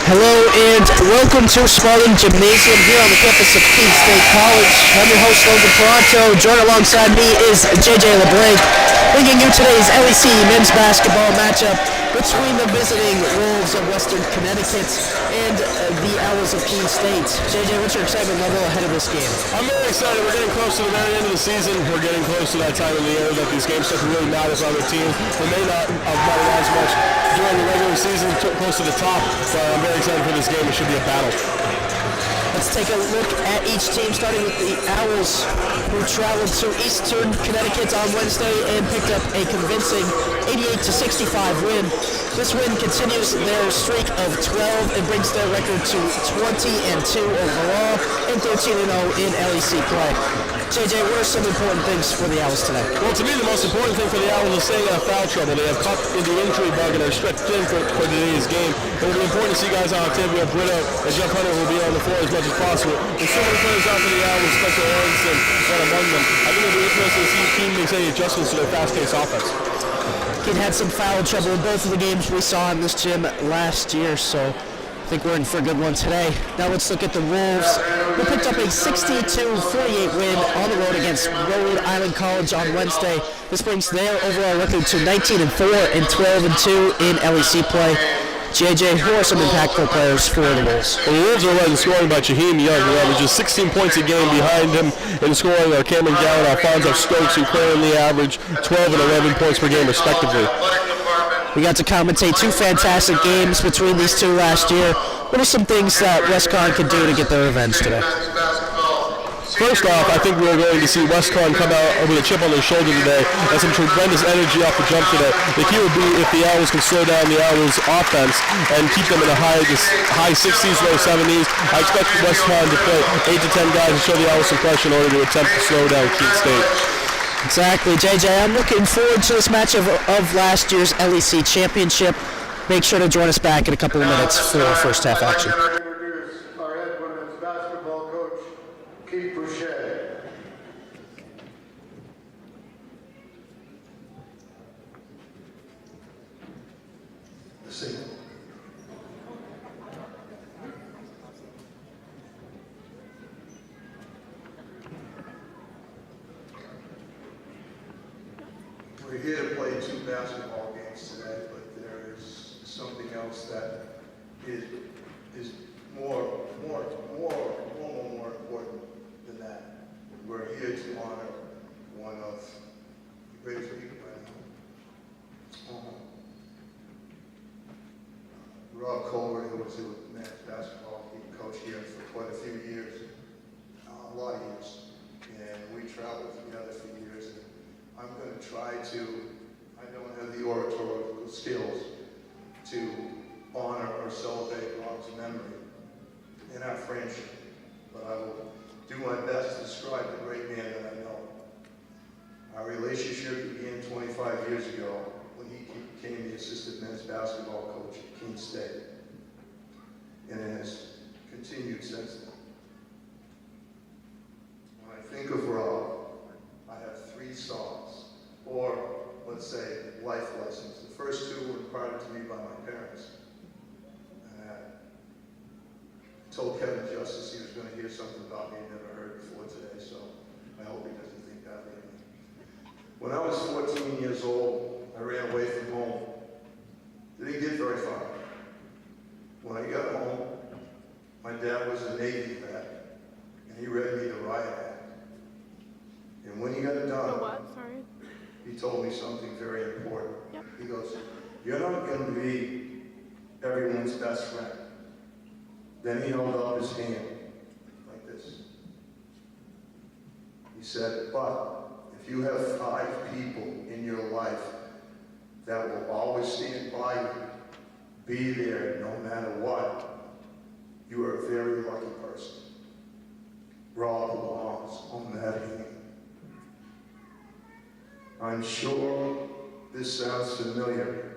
Hello and welcome to Spaulding Gymnasium here on the campus of Keene State College. I'm your host, Logan Toronto. Joining alongside me is JJ LeBlanc, bringing you today's LEC men's basketball matchup between the visiting Wolves of Western Connecticut and the Owls of Keene State. JJ, what's your excitement level ahead of this game? I'm very excited. We're getting close to the very end of the season. We're getting close to that time of the year that these games start to really matter for other teams. They may not have mattered as much during the regular season, close to the top, but I'm very excited for this game. It should be a battle. Let's take a look at each team, starting with the Owls, who traveled to Eastern Connecticut on Wednesday and picked up a convincing 88-65 win. This win continues their streak of 12 and brings their record to 20-2 overall and 13-0 in LEC play. JJ, what are some important things for the Owls today? Well, to me, the most important thing for the Owls is staying out of foul trouble. They have caught in the injury bug and are stretched thin for today's game. It will be important to see guys on Octavio Brito and Jeff Hunter will be on the floor as much as possible. There's so many players out for the Owls, Spencer Aronson, one among them. I think it'll be interesting to see if Keene makes any adjustments to their fast-paced offense. Keene had some foul trouble in both of the games we saw in this gym last year, so I think we're in for a good one today. Now let's look at the Wolves, who picked up a 62-48 win on the road against Rhode Island College on Wednesday. This brings their overall record to 19-4 and 12-2 in LEC play. JJ, who are some impactful players for the Wolves? Well, the Wolves are led in scoring by Shaheem Young, who averages 16 points a game. Behind him in scoring are Cameron Gowan, Alfonso Stokes, who currently average 12 and 11 points per game, respectively. We got to commentate two fantastic games between these two last year. What are some things that WestCon could do to get their revenge today? First off, I think we're going to see WestCon come out with a chip on their shoulder today and some tremendous energy off the jump today. The key would be if the Owls can slow down the Owls' offense and keep them in the high 60s, low 70s. I expect WestCon to play 8 to 10 guys and show the Owls some pressure in order to attempt to slow down Keene State. Exactly, JJ. I'm looking forward to this match of last year's LEC championship. Make sure to join us back in a couple of minutes for first half action. Our head women's basketball coach, Keith Boucher. We're here to play two basketball games today, but there is something else that is more important than that. We're here to honor one of the greatest people I know. Rob Colbert, who was a men's basketball coach here for quite a few years, a lot of years, and we traveled together for years. And I'm going to try to, I don't have the oratorical skills to honor or celebrate Rob's memory and our friendship, but I will do my best to describe the great man that I know. Our relationship began 25 years ago when he became the assistant men's basketball coach at Keene State, and it has continued since then. When I think of Rob, I have 3 songs, or let's say life lessons. The first 2 were imparted to me by my parents. I told Kevin Justice he was going to hear something about me he never heard before today, so I hope he doesn't think that of me. When I was 14 years old, I ran away from home. Didn't get very far. When I got home, my dad was a Navy vet, and he read me the Riot Act. And when he got done, he told me something very important. Yep. He goes, "You're not going to be everyone's best friend." Then he held up his hand like this. He said, "But if you have 5 people in your life that will always stand by you, be there no matter what, you are a very lucky person." Rob belongs on that hand. I'm sure this sounds familiar.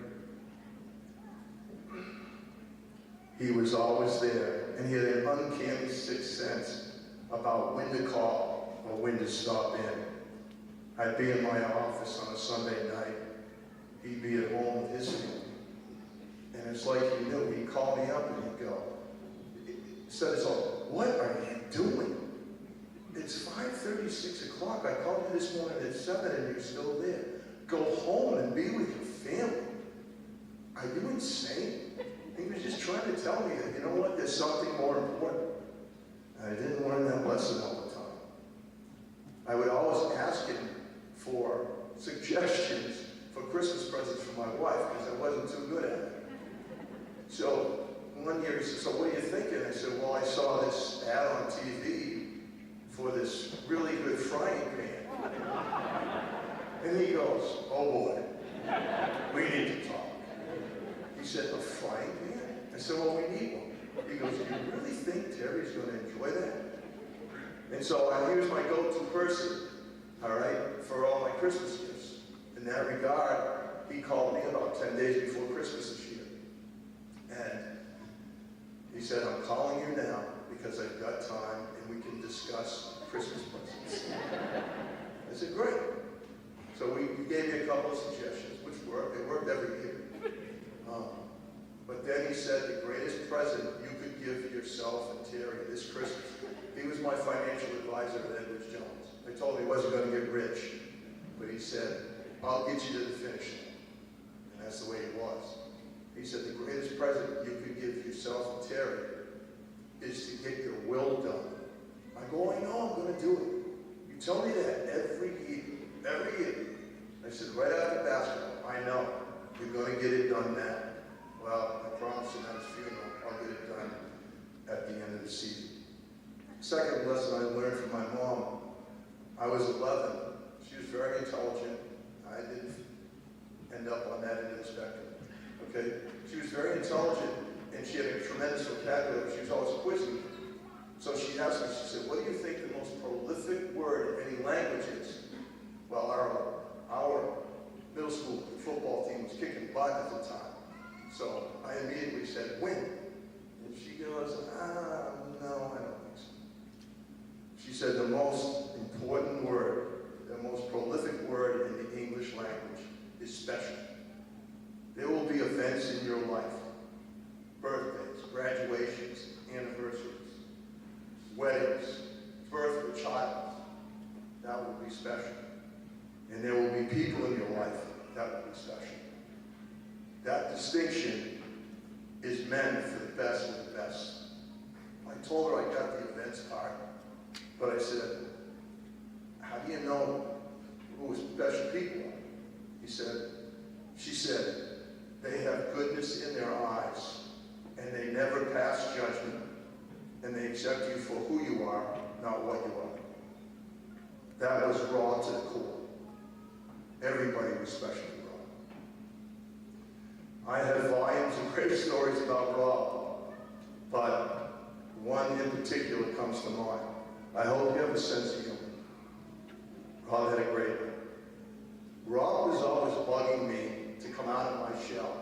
He was always there, and he had an uncanny sixth sense about when to call or when to stop in. I'd be in my office on a Sunday night. He'd be at home with his family. And it's like he knew. He'd call me up and he'd go, said it's all, what are you doing? It's 5:30, 6 o'clock. I called you this morning at 7 and you're still there. Go home and be with your family. Are you insane? He was just trying to tell me that, you know what, there's something more important. And I didn't learn that lesson all the time. I would always ask him for suggestions for Christmas presents for my wife because I wasn't too good at it. So one year he said, so what are you thinking? I said, well, I saw this ad on TV for this really good frying pan. And he goes, oh boy, we need to talk. He said, a frying pan? I said, well, we need one. He goes, do you really think Terry's going to enjoy that? And so here's my go-to person, all right, for all my Christmas gifts. In that regard, he called me about 10 days before Christmas this year. And he said, I'm calling you now because I've got time and we can discuss Christmas presents. I said, great. So he gave me a couple of suggestions, which worked. They worked every year. But then he said the greatest present you could give yourself and Terry this Christmas. He was my financial advisor at Edwards Jones. I told him he wasn't going to get rich, but he said, I'll get you to the finish line. And that's the way it was. He said the greatest present you could give yourself and Terry is to get your will done. I go, I know I'm going to do it. You tell me that every year. Every year. I said, right after basketball, I know you're going to get it done now. Well, I promised him at his funeral, I'll get it done at the end of the season. Second lesson I learned from my mom, I was 11. She was very intelligent. I didn't end up on that end of the spectrum. Okay? She was very intelligent, and she had a tremendous vocabulary. She was always quizzing me. So she asked me, she said, what do you think the most prolific word in any language is? Well, our middle school football team was kicking butt at the time. So I immediately said, win. And she goes, no, I don't think so. She said the most important word, the most prolific word in the English language is special. There will be events in your life, birthdays, graduations, anniversaries, weddings, birth of a child. That will be special. And there will be people in your life that will be special. That distinction is meant for the best of the best. I told her I got the events part, but I said, how do you know who special people are? She said, they have goodness in their eyes, and they never pass judgment, and they accept you for who you are, not what you are. That was raw to the core. Everybody was special to Rob. I have volumes of great stories about Rob, but one in particular comes to mind. I hope you have a sense of humor. Rob had a great one. Rob was always bugging me to come out of my shell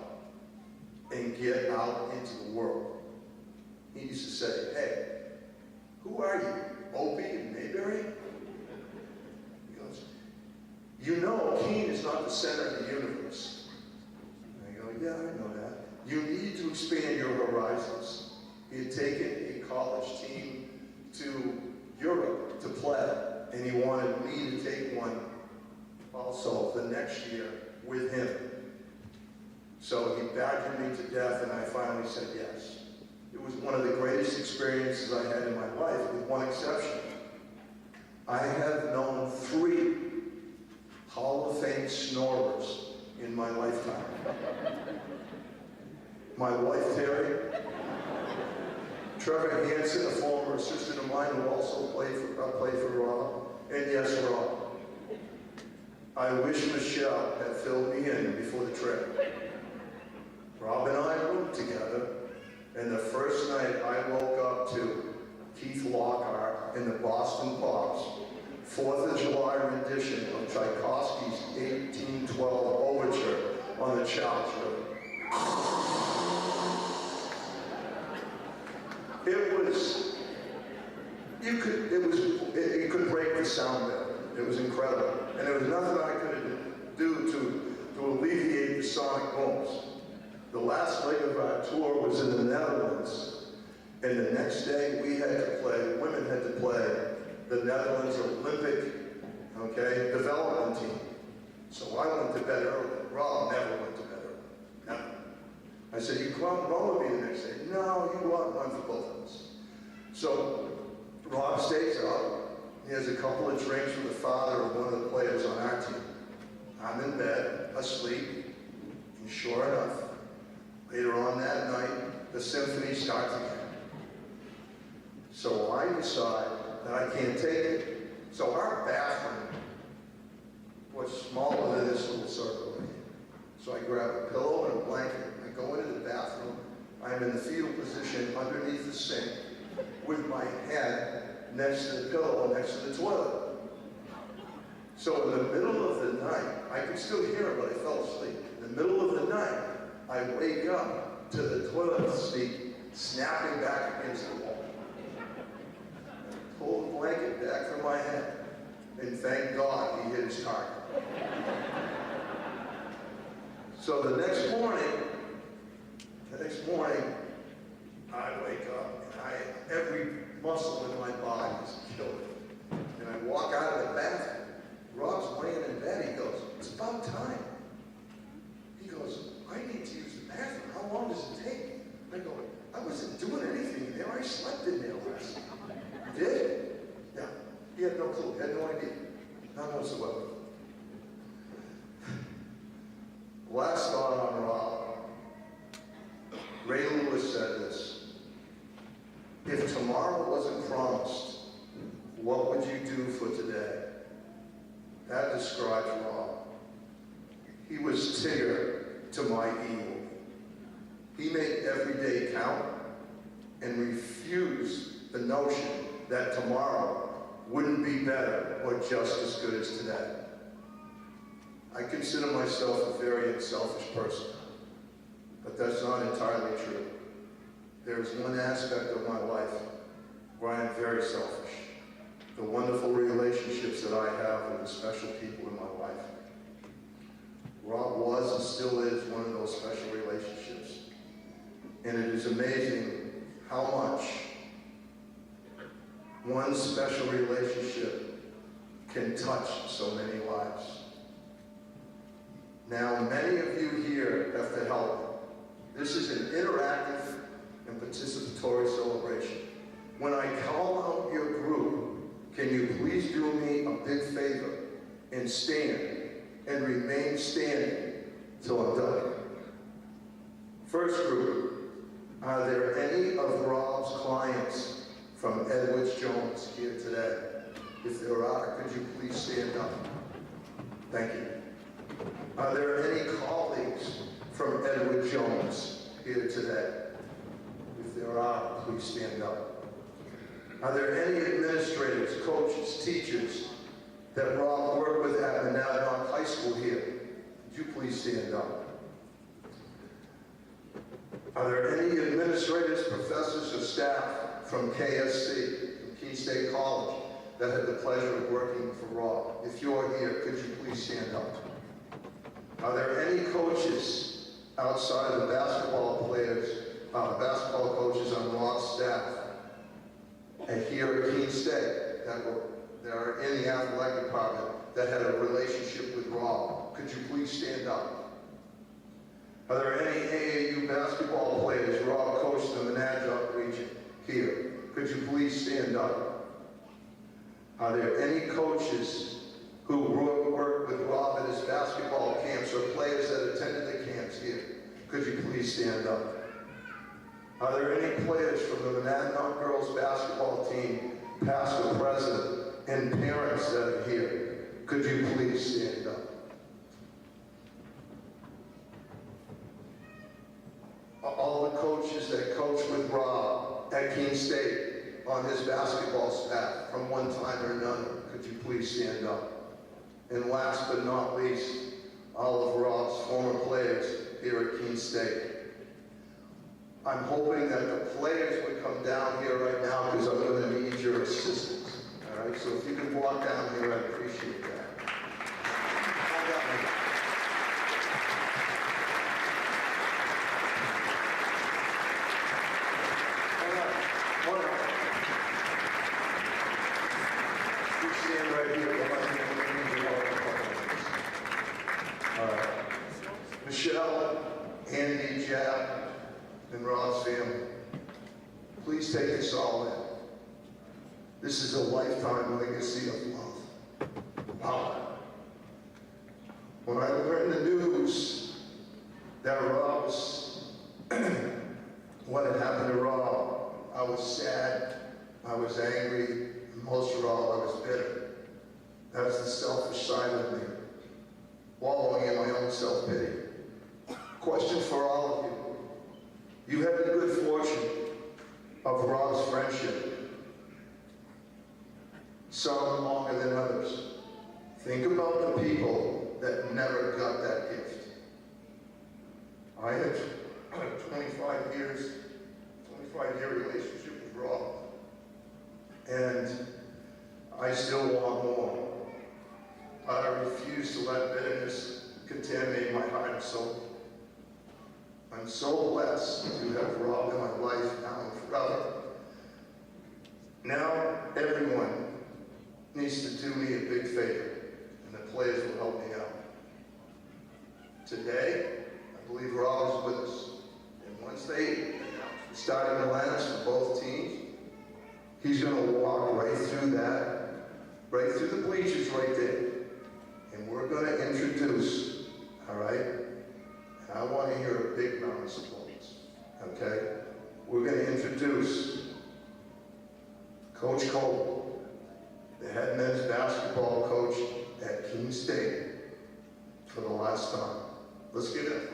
and get out into the world. He used to say, hey, who are you, Opie and Mayberry? He goes, you know Keene is not the center of the universe. And I go, yeah, I know that. You need to expand your horizons. He had taken a college team to Europe to play, and he wanted me to take one also the next year with him. So he badgered me to death, and I finally said yes. It was one of the greatest experiences I had in my life, with one exception. I have known 3 Hall of Fame snorers in my lifetime. My wife, Terry, Trevor Hansen, a former assistant of mine who also played for Rob, and yes, Rob. I wish Michelle had filled me in before the trip. Rob and I roomed together, and the first night I woke up to Keith Lockhart in the Boston Pops 4th of July rendition of Tchaikovsky's 1812 Overture on the Charles River. You could break the sound there. It was incredible. And there was nothing I could do to alleviate the sonic booms. The last leg of our tour was in the Netherlands, and the next day we had to play, women had to play the Netherlands Olympic, development team. So I went to bed early. Rob never went to bed early, never. I said, you come run with me the next day. No, you go out and run for both of us. So Rob stays up. He has a couple of drinks with the father of one of the players on our team. I'm in bed, asleep, and sure enough, later on that night, the symphony starts again. So I decide that I can't take it. So our bathroom was smaller than this little circle right here. So I grab a pillow and a blanket. I go into the bathroom. I'm in the fetal position underneath the sink with my head next to the pillow, next to the toilet. So in the middle of the night, I could still hear it, but I fell asleep. In the middle of the night, I wake up to the toilet seat snapping back against the wall. I pull the blanket back from my head, and thank God he hit his target. So the next morning, I wake up, and every muscle in my body is killing. And I walk out of the bathroom. Rob's laying in bed. He goes, it's about time. He goes, I need to use the bathroom. How long does it take? I go, I wasn't doing anything in there. I slept in there last night. You did? Yeah. He had no clue. He had no idea. None whatsoever. Last thought on Rob. Ray Lewis said this. If tomorrow wasn't promised, what would you do for today? That describes Rob. He was Tigger to my evil. He made every day count and refused the notion that tomorrow wouldn't be better or just as good as today. I consider myself a very unselfish person, but that's not entirely true. There is one aspect of my life where I am very selfish. The wonderful relationships that I have with the special people in my life. Rob was and still is one of those special relationships. And it is amazing how much one special relationship can touch so many lives. Now, many of you here have to help. This is an interactive and participatory celebration. When I call out your group, can you please do me a big favor and stand and remain standing till I'm done? First group, are there any of Rob's clients from Edwards Jones here today? If there are, could you please stand up? Thank you. Are there any colleagues from Edward Jones here today? If there are, please stand up. Are there any administrators, coaches, teachers that Rob worked with at Monadnock High School here? Would you please stand up? Are there any administrators, professors, or staff from KSC, from Keene State College, that had the pleasure of working for Rob? If you're here, could you please stand up? Are there any coaches outside of the basketball players, the basketball coaches on Rob's staff, and here at Keene State that are in the athletic department that had a relationship with Rob? Could you please stand up? Are there any AAU basketball players Rob coached in the Monadnock region here? Could you please stand up? Are there any coaches who worked with Rob at his basketball camps or players that attended the camps here? Could you please stand up? Are there any players from the Monadnock girls basketball team, past or present, and parents that are here? Could you please stand up? All the coaches that coached with Rob at Keene State on his basketball staff from one time or another, could you please stand up? And last but not least, all of Rob's former players here at Keene State. I'm hoping that the players would come down here right now because I'm going to need your assistance. All right, so if you can walk down here, I'd appreciate that. This is a lifetime legacy of love. Wow. When I learned the news that Rob was, what had happened to Rob, I was sad, I was angry, and most of all, I was bitter. That's the selfish side of me, wallowing in my own self-pity. Question for all of you. You had the good fortune of Rob's friendship, some longer than others. Think about the people that never got that gift. I had a 25-year relationship with Rob, and I still want more. I refuse to let bitterness contaminate my heart and soul. I'm so blessed to have Rob in my life now and forever. Now, everyone needs to do me a big favor, and the players will help me out. Today, I believe Rob is with us, and once they start in the lineups for both teams, he's going to walk right through that, right through the bleachers right there, and we're going to introduce, all right? And I want to hear a big round of applause, okay? We're going to introduce Coach Colbert, the head men's basketball coach at Keene State, for the last time. Let's get it for him.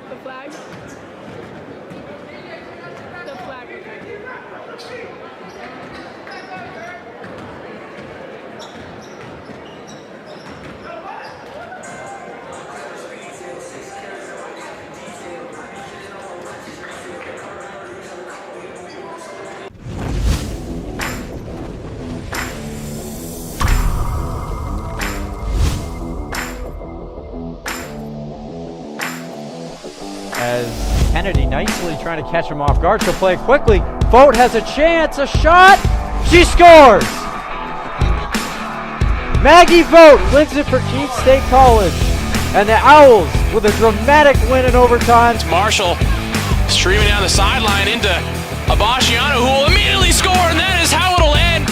The flag. The flag. As Kennedy nicely trying to catch him off guard. She'll play it quickly. Vogt has a chance, a shot. She scores! Maggie Vogt wins it for Keene State College. And the Owls with a dramatic win in overtime. Marshall streaming down the sideline into Abasciano, who will immediately score, and that is how it'll end.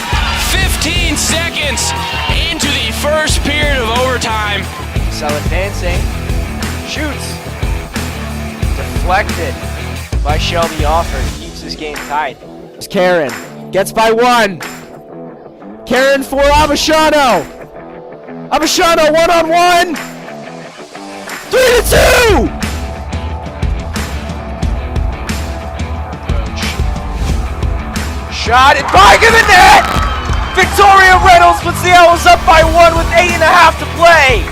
15 seconds into the first period of overtime. So advancing, shoots. Deflected by Shelby Alford, keeps this game tight. Karen gets by one. Karen for Abasciano. Abasciano 1-on-1. 3-2. Shot it back in the net. Victoria Reynolds puts the Owls up by one with 8.5 to play.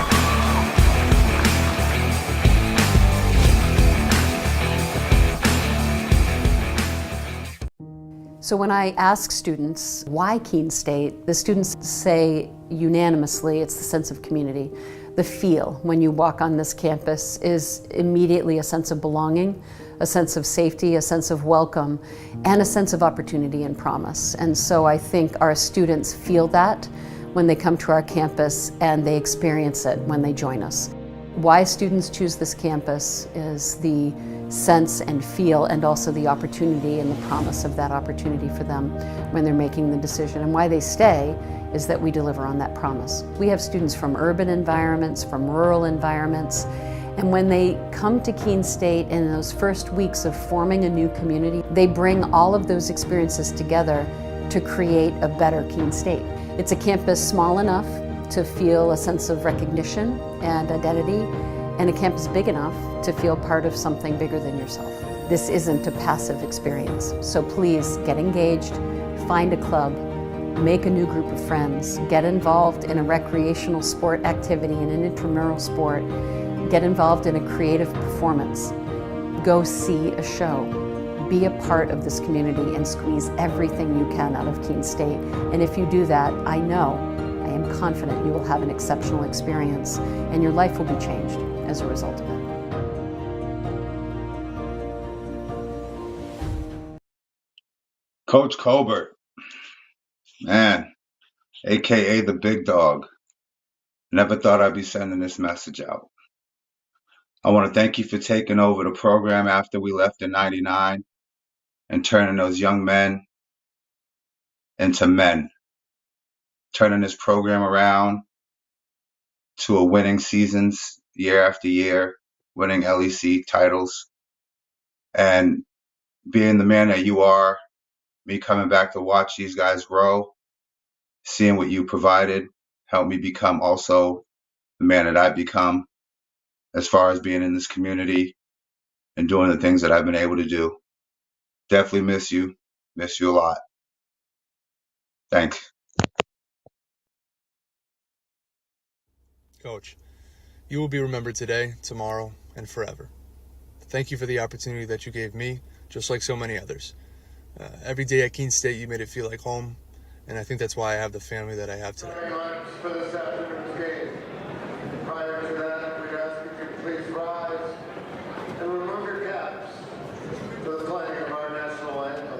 So when I ask students why Keene State, the students say unanimously it's the sense of community. The feel when you walk on this campus is immediately a sense of belonging, a sense of safety, a sense of welcome, and a sense of opportunity and promise. And so I think our students feel that when they come to our campus, and they experience it when they join us. Why students choose this campus is the sense and feel, and also the opportunity and the promise of that opportunity for them when they're making the decision. And why they stay is that we deliver on that promise. We have students from urban environments, from rural environments, and when they come to Keene State in those first weeks of forming a new community, they bring all of those experiences together to create a better Keene State. It's a campus small enough to feel a sense of recognition and identity, and a campus big enough to feel part of something bigger than yourself. This isn't a passive experience. So please get engaged, find a club, make a new group of friends, get involved in a recreational sport activity, in an intramural sport, get involved in a creative performance, go see a show, be a part of this community and squeeze everything you can out of Keene State. And if you do that, I am confident you will have an exceptional experience and your life will be changed as a result of it. Coach Colbert, man, AKA the big dog. Never thought I'd be sending this message out. I want to thank you for taking over the program after we left in '99 and turning those young men into men, turning this program around to a winning seasons year after year, winning LEC titles, and being the man that you are, me coming back to watch these guys grow, seeing what you provided, helped me become also the man that I've become as far as being in this community and doing the things that I've been able to do. Definitely miss you a lot. Thanks. Coach, you will be remembered today, tomorrow, and forever. Thank you for the opportunity that you gave me, just like so many others. Every day at Keene State, you made it feel like home, and I think that's why I have the family that I have today. Very much for this afternoon's game. Prior to that, we ask you to please rise and remove your caps for the playing of our national anthem.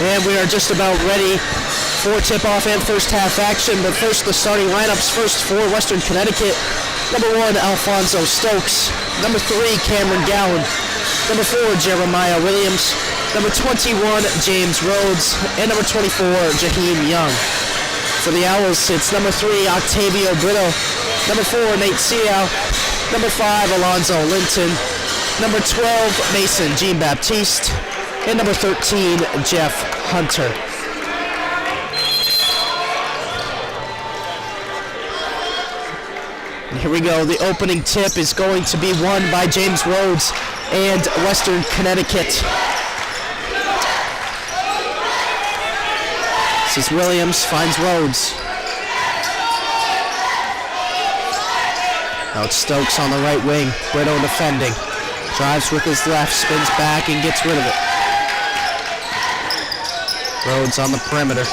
And we are just about ready for tip-off and first half action, but first the starting lineups. First for Western Connecticut, number 1, Alfonso Stokes. Number 3, Cameron Gowan. Number 4, Jeremiah Williams. Number 21, James Rhodes. And number 24, Jaheim Young. For the Owls, it's number 3, Octavio Brito. Number 4, Nate Seau. Number 5, Alonzo Linton. Number 12, Mason Jean-Baptiste. And number 13, Jeff Hunter. And here we go. The opening tip is going to be won by James Rhodes and Western Connecticut. This is Williams, finds Rhodes. Now it's Stokes on the right wing. Brito defending. Drives with his left, spins back and gets rid of it. Rhodes on the perimeter.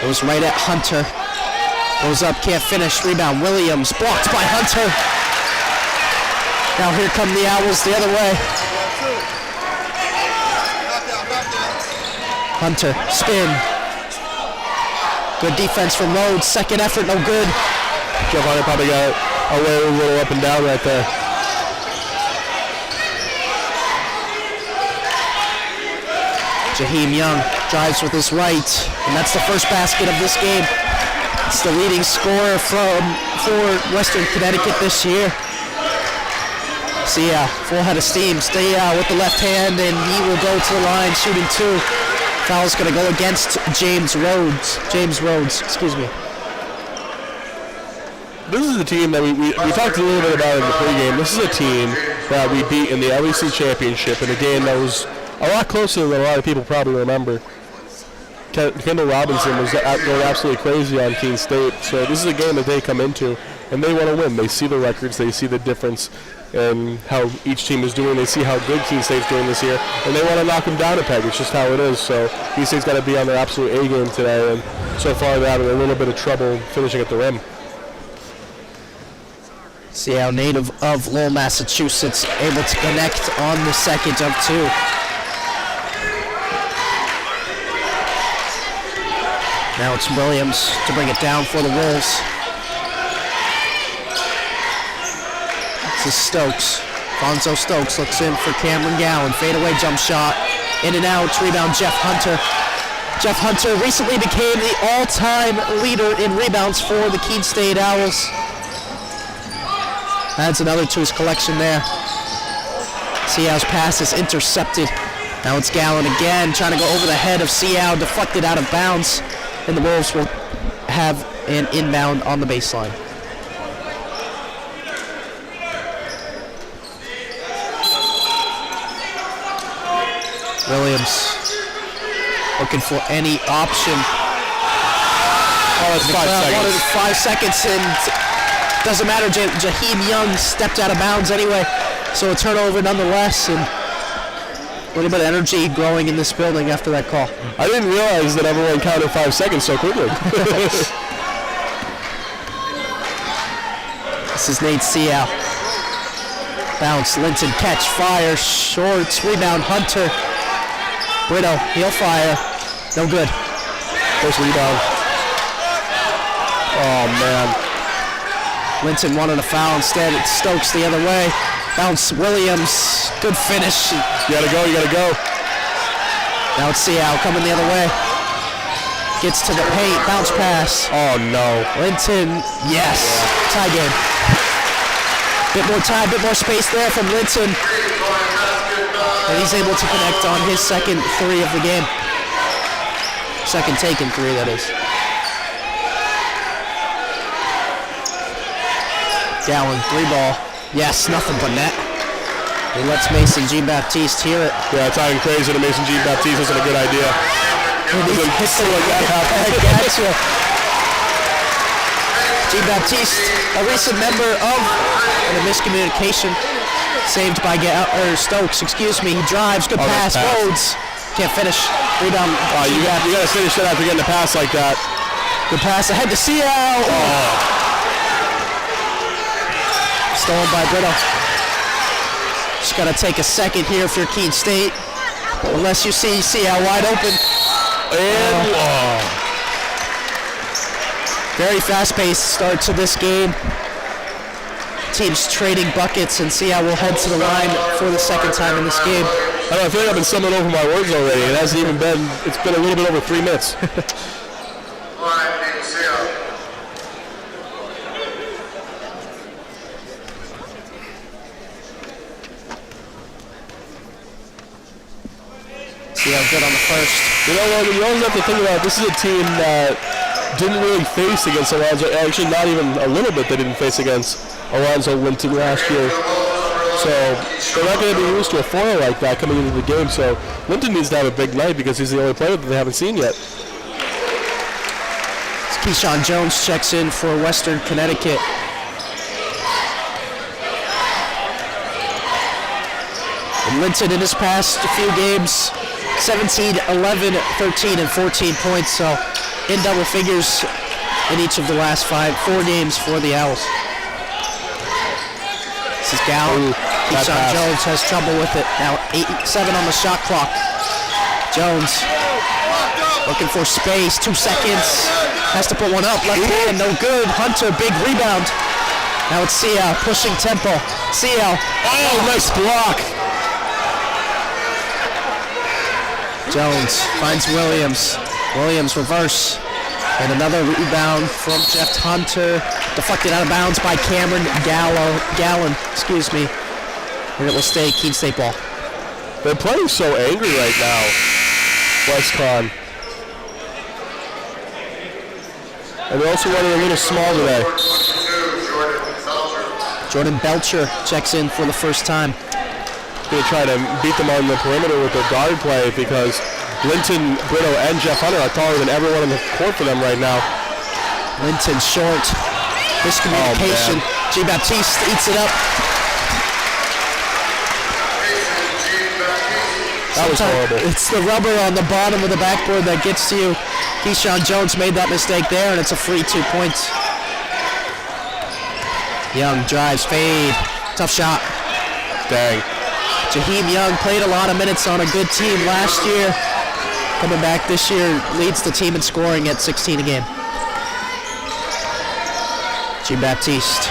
Goes right at Hunter. Goes up, can't finish. Rebound, Williams. Blocked by Hunter. Now here come the Owls the other way. Hunter, spin. Good defense from Rhodes. Second effort, no good. Jeff Hunter probably got away a little up and down right there. Jaheim Young drives with his right, and that's the first basket of this game. It's the leading scorer for Western Connecticut this year. Seau, full head of steam. Stay with the left hand, and he will go to the line, shooting 2. Foul's going to go against James Rhodes, excuse me. This is a team that we talked a little bit about in the pregame. This is a team that we beat in the LEC Championship in a game that was a lot closer than a lot of people probably remember. Kendall Robinson was going absolutely crazy on Keene State. So this is a game that they come into, and they want to win. They see the records. They see the difference in how each team is doing. They see how good Keene State's doing this year, and they want to knock them down a peg. It's just how it is. So Keene State's got to be on their absolute A game today, and so far they're having a little bit of trouble finishing at the rim. Seau, native of Lowell, Massachusetts, able to connect on the second of 2. Now it's Williams to bring it down for the Wolves. This is Stokes. Alfonso Stokes looks in for Cameron Gowan. Fadeaway jump shot. In and out. Rebound, Jeff Hunter. Jeff Hunter recently became the all-time leader in rebounds for the Keene State Owls. Adds another to his collection there. Seau's pass is intercepted. Now it's Gowan again, trying to go over the head of Seau, deflected out of bounds. And the Wolves will have an inbound on the baseline. Williams looking for any option. Oh, it's 5 seconds. 5 seconds, and doesn't matter. Jaheim Young stepped out of bounds anyway, so a turnover nonetheless. And a little bit of energy growing in this building after that call. I didn't realize that everyone counted 5 seconds so quickly. This is Nate Seau. Bounce, Linton, catch, fire, shorts, rebound, Hunter. Brito, he'll fire. No good. First rebound. Oh, man. Linton wanted a foul. Instead, it's Stokes the other way. Bounce, Williams. Good finish. You gotta go. Now it's Seau coming the other way. Gets to the paint. Bounce pass. Oh, no. Linton, yes. Tie game. Bit more time, bit more space there from Linton. And he's able to connect on his second 3 of the game. Second taken 3, that is. Gowan, 3 ball. Yes, nothing but net. He lets Mason Jean-Baptiste hear it. Yeah, tying crazy to Mason Jean-Baptiste isn't a good idea. And he hits it like that. Gotcha. Jean-Baptiste, a recent member of the miscommunication, saved by Stokes, excuse me. He drives, good pass, Rhodes. Can't finish. Rebound. You gotta finish that after getting a pass like that. Good pass ahead to Seau. Stolen by Brito. Just got to take a second here for Keene State. Unless you see Seau wide open. And Very fast-paced start to this game. Teams trading buckets, and see how we'll head to the line for the second time in this game. I feel like I've been stumbling over my words already. It hasn't even been, it's been a little bit over 3 minutes. See how good on the first. You know, Logan, you always have to think about, this is a team that didn't really face against Alonzo. Actually, not even a little bit they didn't face against Alonzo Linton last year. So they're not going to be used to a foil like that coming into the game. So Linton needs to have a big night because he's the only player that they haven't seen yet. Keyshawn Jones checks in for Western Connecticut. And Linton in his past few games, 17, 11, 13, and 14 points. So in double figures in each of the last 4 games for the Owls. This is Gowan. Keyshawn Jones has trouble with it. Now 8-7 on the shot clock. Jones looking for space. 2 seconds. Has to put one up. Left hand, no good. Hunter, big rebound. Now it's Sia pushing tempo. Sia. Oh, nice block. Jones finds Williams. Williams reverse. And another rebound from Jeff Hunter. Deflected out of bounds by Cameron Gallon. Excuse me. And it will stay Keene State ball. They're playing so angry right now, WestCon. And they're also running a little small today. Jordan Belcher checks in for the first time. Going to try to beat them on the perimeter with their guard play because Linton, Brito, and Jeff Hunter are taller than everyone on the court for them right now. Linton short. Miscommunication. G. Baptiste eats it up. That was horrible. It's the rubber on the bottom of the backboard that gets to you. Keyshawn Jones made that mistake there, and it's a free 2 points. Young drives, fade. Tough shot. Dang. Jaheim Young played a lot of minutes on a good team last year. Coming back this year, leads the team in scoring at 16 a game. G. Baptiste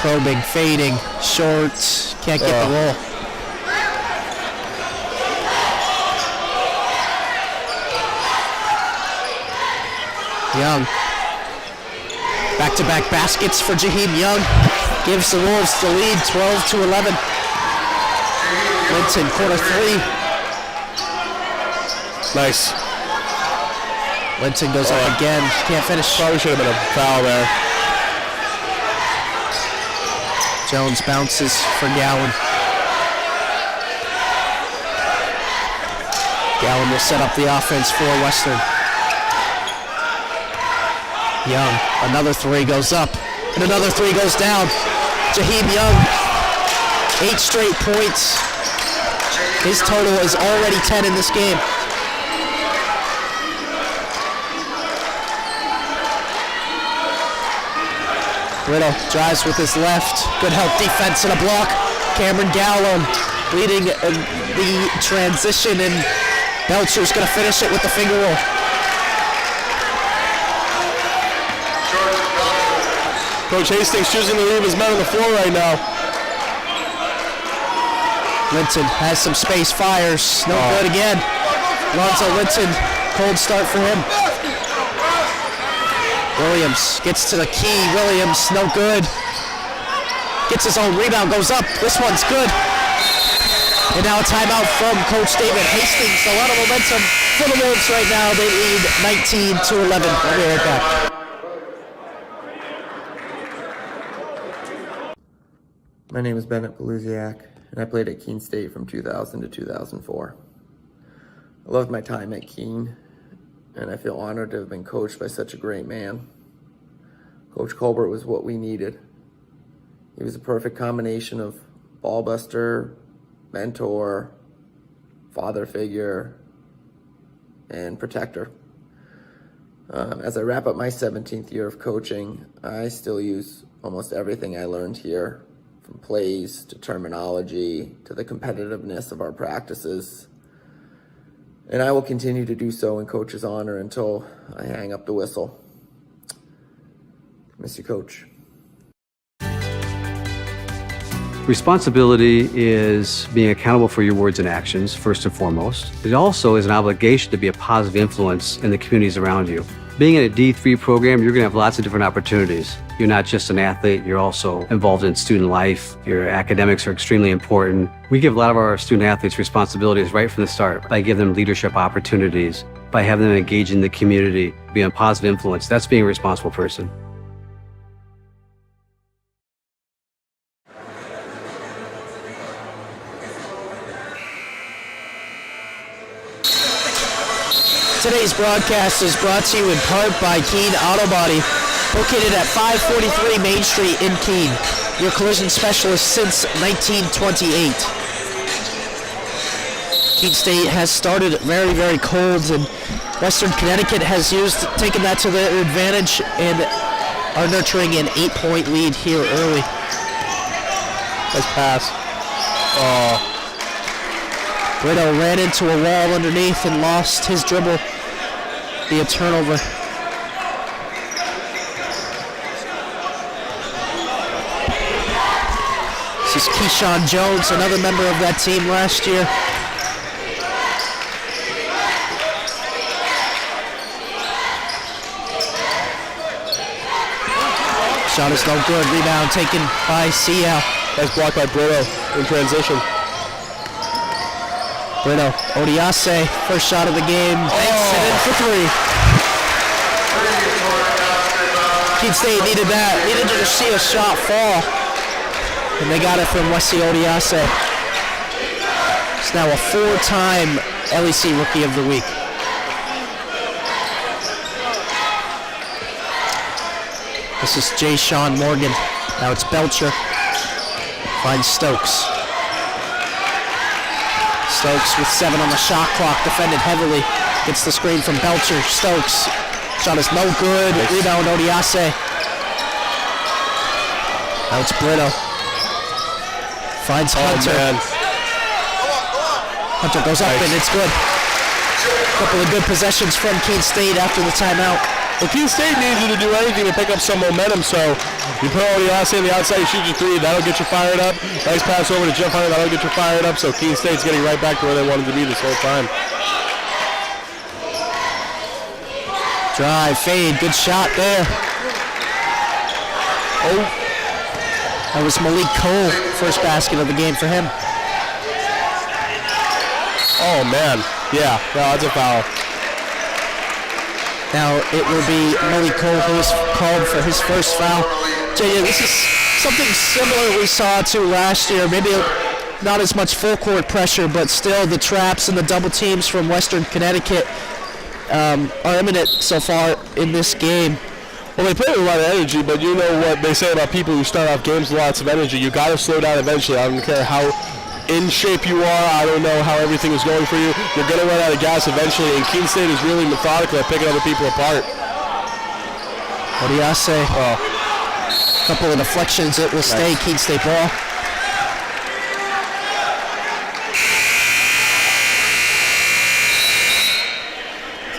probing, fading, short, can't get the roll. Young. Back-to-back baskets for Jaheim Young. Gives the Wolves the lead, 12-11. Linton, corner 3. Nice. Linton goes up again. Can't finish. Probably should have been a foul there. Jones bounces for Gowan. Gowan will set up the offense for Western. Young, another 3 goes up, and another 3 goes down. Jaheim Young, 8 straight points. His total is already 10 in this game. Brito drives with his left. Good help defense and a block. Cameron Gallo leading the transition, and Belcher's going to finish it with the finger roll. Coach Hastings choosing to leave his men on the floor right now. Linton has some space, fires. No good again. Lonzo Linton, cold start for him. Williams gets to the key. Williams, no good. Gets his own rebound, goes up. This one's good. And now a timeout from Coach David Hastings. A lot of momentum for the Wolves right now. They lead 19-11. I'll be right back. My name is Bennett Beluziak, and I played at Keene State from 2000 to 2004. I loved my time at Keene, and I feel honored to have been coached by such a great man. Coach Colbert was what we needed. He was a perfect combination of ball buster, mentor, father figure, and protector. As I wrap up my 17th year of coaching, I still use almost everything I learned here, from plays to terminology to the competitiveness of our practices. And I will continue to do so in Coach's honor until I hang up the whistle. Miss you, Coach. Responsibility is being accountable for your words and actions, first and foremost. It also is an obligation to be a positive influence in the communities around you. Being in a D3 program, you're going to have lots of different opportunities. You're not just an athlete, you're also involved in student life. Your academics are extremely important. We give a lot of our student athletes responsibilities right from the start by giving them leadership opportunities, by having them engage in the community, be a positive influence. That's being a responsible person. Today's broadcast is brought to you in part by Keene Auto Body, located at 543 Main Street in Keene, your collision specialist since 1928. Keene State has started very, very cold, and Western Connecticut has taken that to their advantage and are nurturing an 8-point lead here early. Nice pass. Oh. Brito ran into a wall underneath and lost his dribble. Be a turnover. This is Keyshawn Jones, another member of that team last year. Shot is no good. Rebound taken by Seau. Nice block by Brito in transition. Brito, Odiase, first shot of the game, banks it in for three. Keene State needed that, needed to see a shot fall, and they got it from Wesley Odiase. He's now a four-time LEC Rookie of the Week. This is Jay Sean Morgan. Now it's Belcher. Finds Stokes. Stokes with 7 on the shot clock, defended heavily. Gets the screen from Belcher. Stokes. Shot is no good. Rebound Odiase. Now it's Brito. Finds Hunter. Hunter goes up and it's good. A couple of good possessions from Keene State after the timeout. Well, Keene State needs you to do anything to pick up some momentum, so you put Odiase on the outside, you shoot your three, that'll get you fired up. Nice pass over to Jeff Hunter, that'll get you fired up, so Keene State's getting right back to where they wanted to be this whole time. Drive, fade, good shot there. Oh, that was Malik Cole, first basket of the game for him. Oh man, yeah, no, that's a foul. Now it will be Malik Cole who is called for his first foul. JJ, this is something similar we saw to last year. Maybe not as much full court pressure, but still the traps and the double teams from Western Connecticut are imminent so far in this game. Well, they play with a lot of energy, but you know what they say about people who start off games with lots of energy. You got to slow down eventually. I don't care how in shape you are. I don't know how everything is going for you. You're going to run out of gas eventually, and Keene State is really methodical at picking other people apart. Odiase, a couple of deflections. It will stay Keene State ball.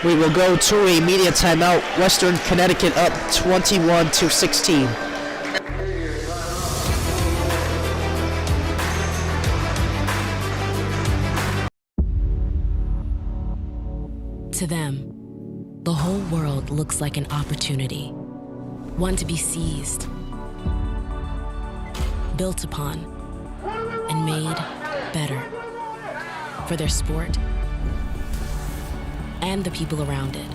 We will go to a media timeout. Western Connecticut up 21-16. To them, the whole world looks like an opportunity, one to be seized, built upon, and made better for their sport and the people around it.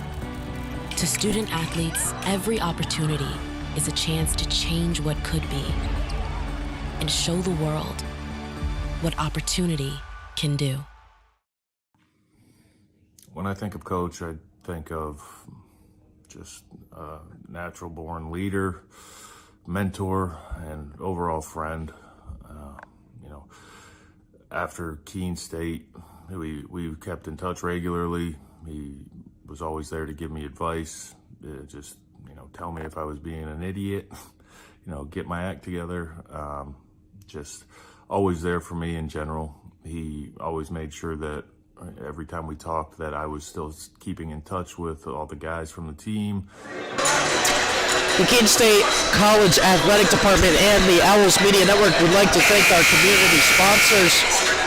To student athletes, every opportunity is a chance to change what could be and show the world what opportunity can do. When I think of Coach, I think of just a natural-born leader, mentor, and overall friend. After Keene State, we kept in touch regularly. He was always there to give me advice, just tell me if I was being an idiot, get my act together. Just always there for me in general. He always made sure that every time we talked that I was still keeping in touch with all the guys from the team. The Keene State College Athletic Department and the Owls Media Network would like to thank our community sponsors,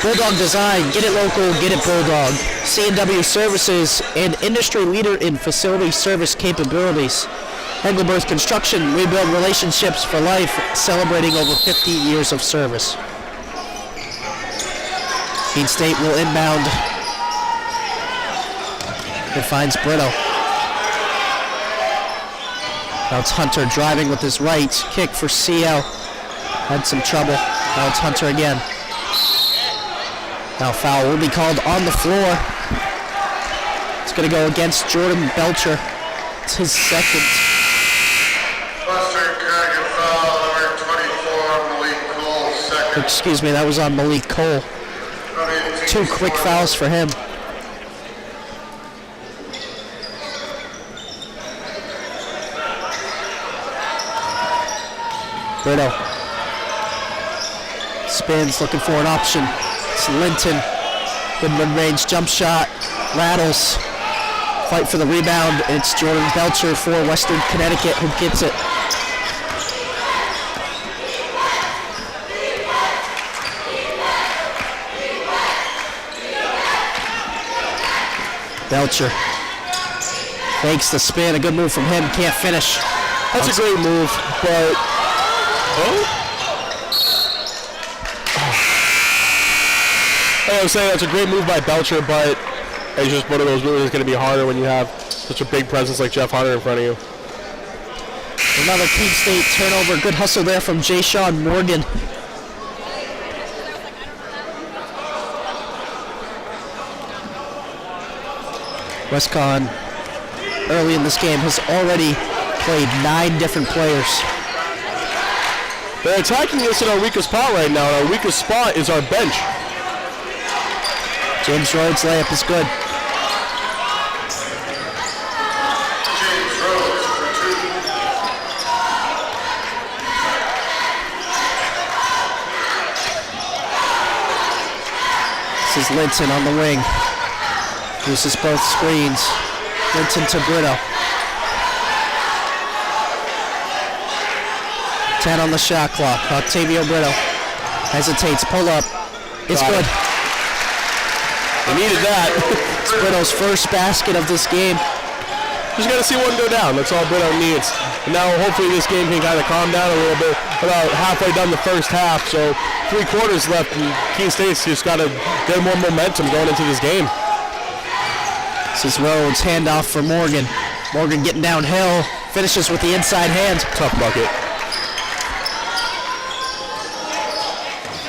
Bulldog Design, Get It Local, Get It Bulldog, C&W Services, and industry leader in facility service capabilities. Engelberth Construction, we build relationships for life, celebrating over 50 years of service. Keene State will inbound. It finds Brito. Now it's Hunter driving with his right. Kick for CL. Had some trouble. Now it's Hunter again. Now foul will be called on the floor. It's going to go against Jordan Belcher. It's his second. Western Connecticut foul, number 24, Malik Cole, second. Excuse me, that was on Malik Cole. 2 quick fouls for him. Brito spins, looking for an option. It's Linton. Good mid-range jump shot. Rattles. Fight for the rebound. It's Jordan Belcher for Western Connecticut who gets it. Belcher fakes the spin. A good move from him. Can't finish. That's a great move, but I was saying that's a great move by Belcher, but it's just one of those moves that's going to be harder when you have such a big presence like Jeff Hunter in front of you. Another Keene State turnover. Good hustle there from Jay Sean Morgan. WestCon early in this game has already played 9 different players. They're attacking us in our weakest spot right now, and our weakest spot is our bench. James Rhodes' layup is good. James Rhodes for 2. This is Linton on the wing. Uses both screens. Linton to Brito. 10 on the shot clock. Octavio Brito hesitates. Pull up. It's good. We needed that. It's Brito's first basket of this game. Just got to see one go down. That's all Brito needs. And now hopefully this game can kind of calm down a little bit. About halfway done the first half, so 3 quarters left, and Keene State's just got to get more momentum going into this game. This is Rhodes, handoff for Morgan. Morgan getting downhill, finishes with the inside hand. Tough bucket.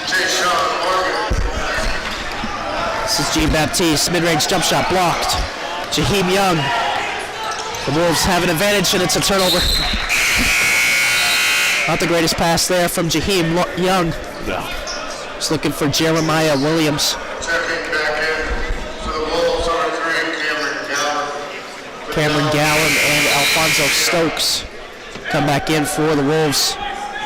Jay Sean Morgan. This is Jean-Baptiste, mid-range jump shot blocked. Jaheim Young. The Wolves have an advantage, and it's a turnover. Not the greatest pass there from Jaheim Young. No. Just looking for Jeremiah Williams. Checking back in for the Wolves, number 3, Cameron Gallen. Cameron Gallen and Alfonso Stokes come back in for the Wolves.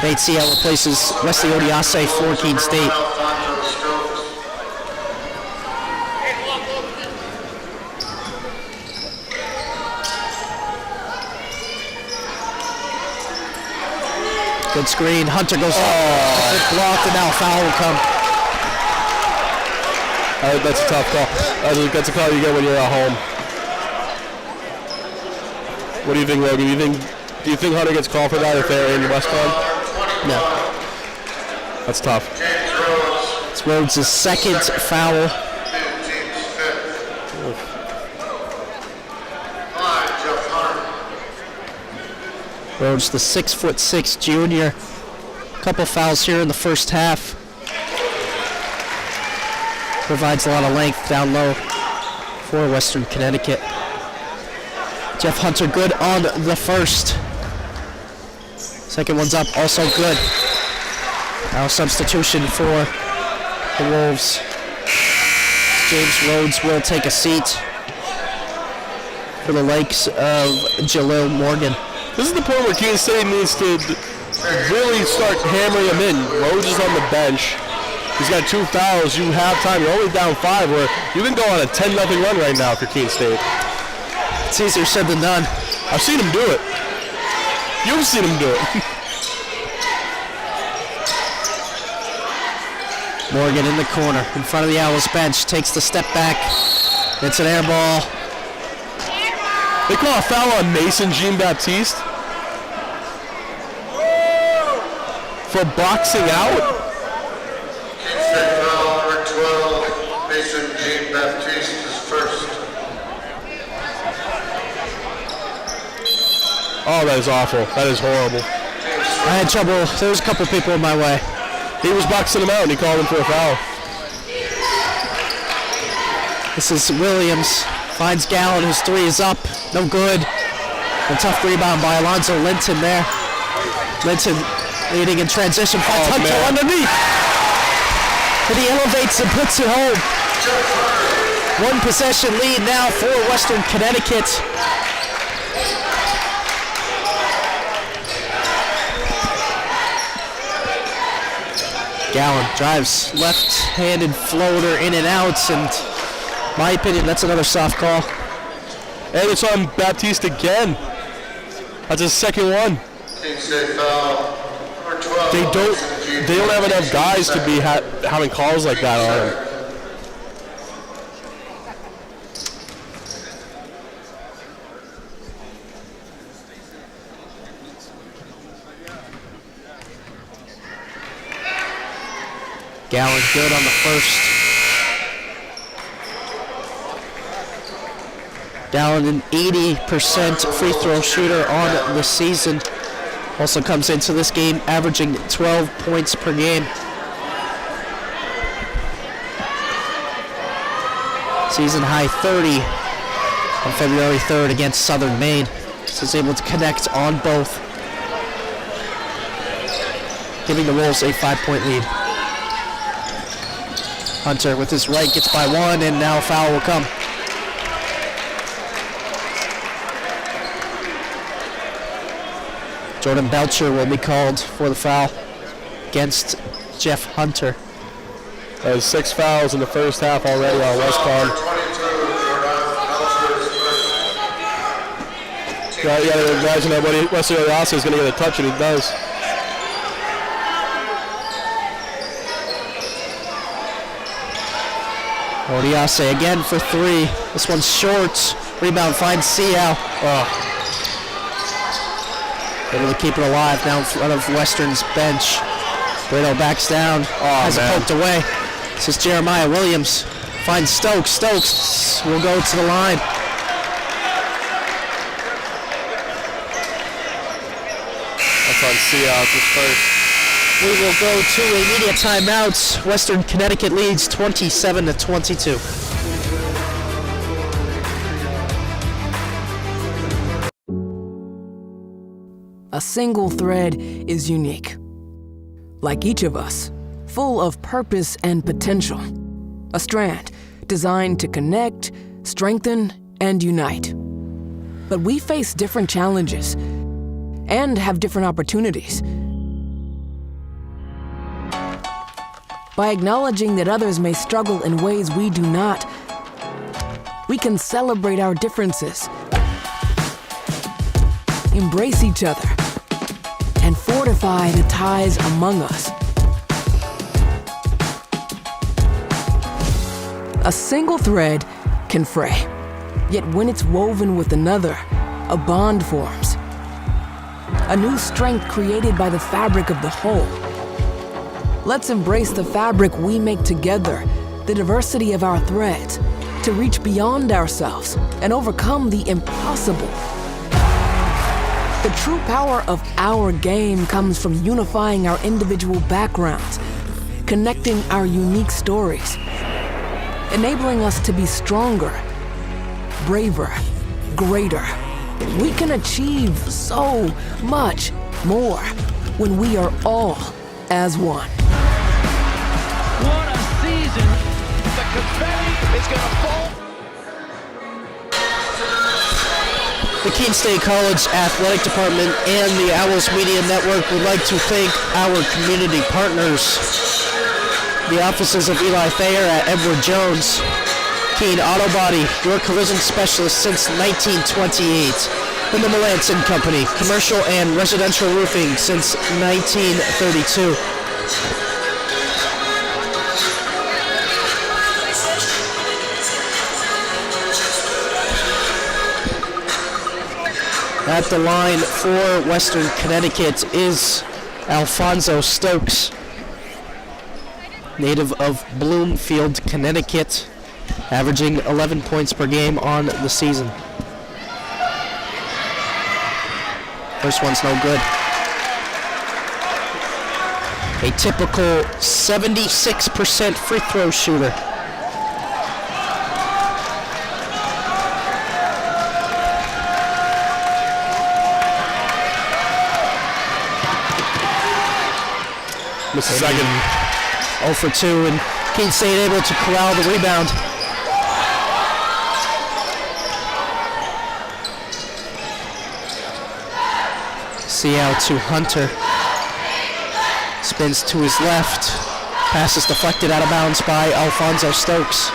Nate CL replaces Wesley Odiase for Keene State. Alfonso Stokes. Good screen. Hunter goes up. Good block, and now a foul will come. That's a tough call. That's a call you get when you're at home. What do you think, Logan? Do you think Hunter gets called for that if they're in WestCon? No. That's tough. It's Rhodes' second foul. Rhodes, the 6'6" junior. Couple fouls here in the first half. Provides a lot of length down low for Western Connecticut. Jeff Hunter good on the first. Second one's up, also good. Now substitution for the Wolves. James Rhodes will take a seat for the likes of Jalil Morgan. This is the point where Keene State needs to really start hammering him in. Rhodes is on the bench. He's got 2 fouls. You have time. You're only down 5. Where you can go on a 10-0 run right now if you're Keene State. It's easier said than done. I've seen him do it. You've seen him do it. Morgan in the corner, in front of the Owls bench, takes the step back. It's an air ball. They call a foul on Mason Jean-Baptiste for boxing out. Keene State foul number 12, Mason Jean-Baptiste is first. Oh, that is awful. That is horrible. I had trouble. There was a couple people in my way. He was boxing him out and he called him for a foul. This is Williams. Finds Gallen, whose 3 is up. No good. A tough rebound by Alonzo Linton there. Linton leading in transition. Finds Hunter underneath. And he elevates and puts it home. 1 possession lead now for Western Connecticut. Gallen drives left-handed floater in and out, and in my opinion, that's another soft call. And it's on Baptiste again. That's his second one. Keene State foul number 12. They don't have enough guys to be having calls like that on him. Gallen good on the first. Gallen an 80% free throw shooter on the season. Also comes into this game averaging 12 points per game. Season high 30 on February 3rd against Southern Maine. So he's able to connect on both, giving the Wolves a 5-point lead. Hunter with his right gets by 1, and now a foul will come. Jordan Belcher will be called for the foul against Jeff Hunter. There's 6 fouls in the first half already on WestCon. You gotta imagine that Wesley Oyasa is going to get a touch, and he does. Odiase again for 3. This one's short. Rebound finds Seau. Able to keep it alive now in front of Western's bench. Brito backs down. Has it poked away. This is Jeremiah Williams. Finds Stokes. Stokes will go to the line. That's on Seau, just first. We will go to a media timeout. Western Connecticut leads 27-22. A single thread is unique. Like each of us, full of purpose and potential. A strand designed to connect, strengthen, and unite. But we face different challenges and have different opportunities. By acknowledging that others may struggle in ways we do not, we can celebrate our differences, embrace each other, and fortify the ties among us. A single thread can fray, yet when it's woven with another, a bond forms. A new strength created by the fabric of the whole. Let's embrace the fabric we make together, the diversity of our threads, to reach beyond ourselves and overcome the impossible. The true power of our game comes from unifying our individual backgrounds, connecting our unique stories, enabling us to be stronger, braver, greater. We can achieve so much more when we are all as one. What a season! The confetti is going to fall. The Keene State College Athletic Department and the Owls Media Network would like to thank our community partners. the offices of Eli Thayer at Edward Jones. Keene Auto Body, your collision specialist since 1928. And the Melanson Company, commercial and residential roofing since 1932. At the line for Western Connecticut is Alfonso Stokes, native of Bloomfield, Connecticut, averaging 11 points per game on the season. First one's no good. A typical 76% free throw shooter. Missed a second. 0 for 2, and Keene State able to corral the rebound. Seau to Hunter. Spins to his left. Pass is deflected out of bounds by Alfonso Stokes.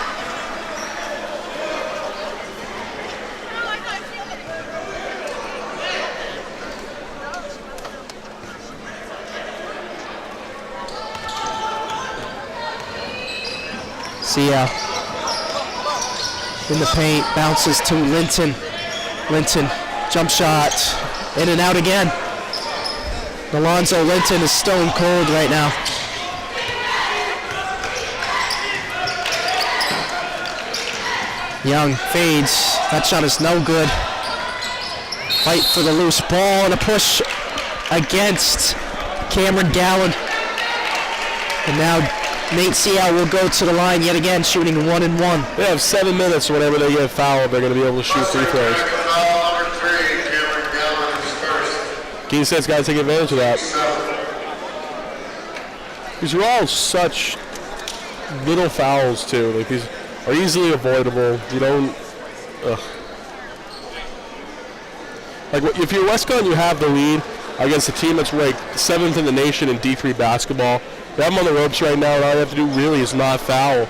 Seau in the paint, bounces to Linton. Linton, jump shot, in and out again. Alonzo Linton is stone cold right now. Young fades, that shot is no good. Fight for the loose ball and a push against Cameron Gallen. And now Nate Seau will go to the line yet again, shooting 1-1. They have 7 minutes whenever they get fouled. They're going to be able to shoot free throws. Keene State's got to take advantage of that. These are all such little fouls, too. Like, these are easily avoidable. You don't... Like, if you're WestCon, you have the lead against a team that's ranked 7th in the nation in D3 basketball. They have them on the ropes right now, and all you have to do really is not foul.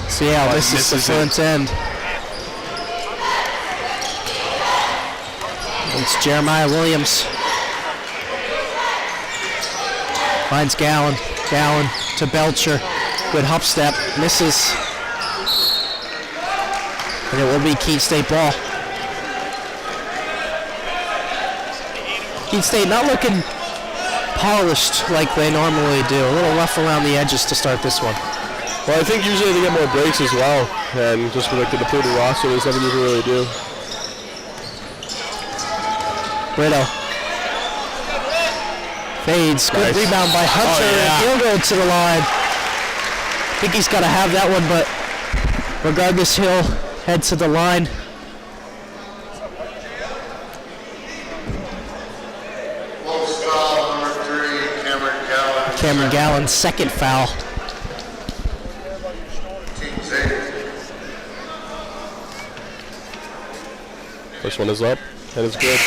Seau misses the front end. It's Jeremiah Williams. Finds Gallen. Gallen to Belcher. Good hop step. Misses. And it will be Keene State ball. Keene State not looking polished like they normally do. A little rough around the edges to start this one. Well, I think usually they get more breaks as well, and just with like the depleted roster, there's nothing you can really do. Brito. Fades. Good Nice. rebound by Hunter. Oh, yeah. He'll go to the line. I think he's got to have that one, but regardless, he'll head to the line. Foul number 3, Cameron Gallen. Cameron Gallen, second foul. First one is up, and it's good.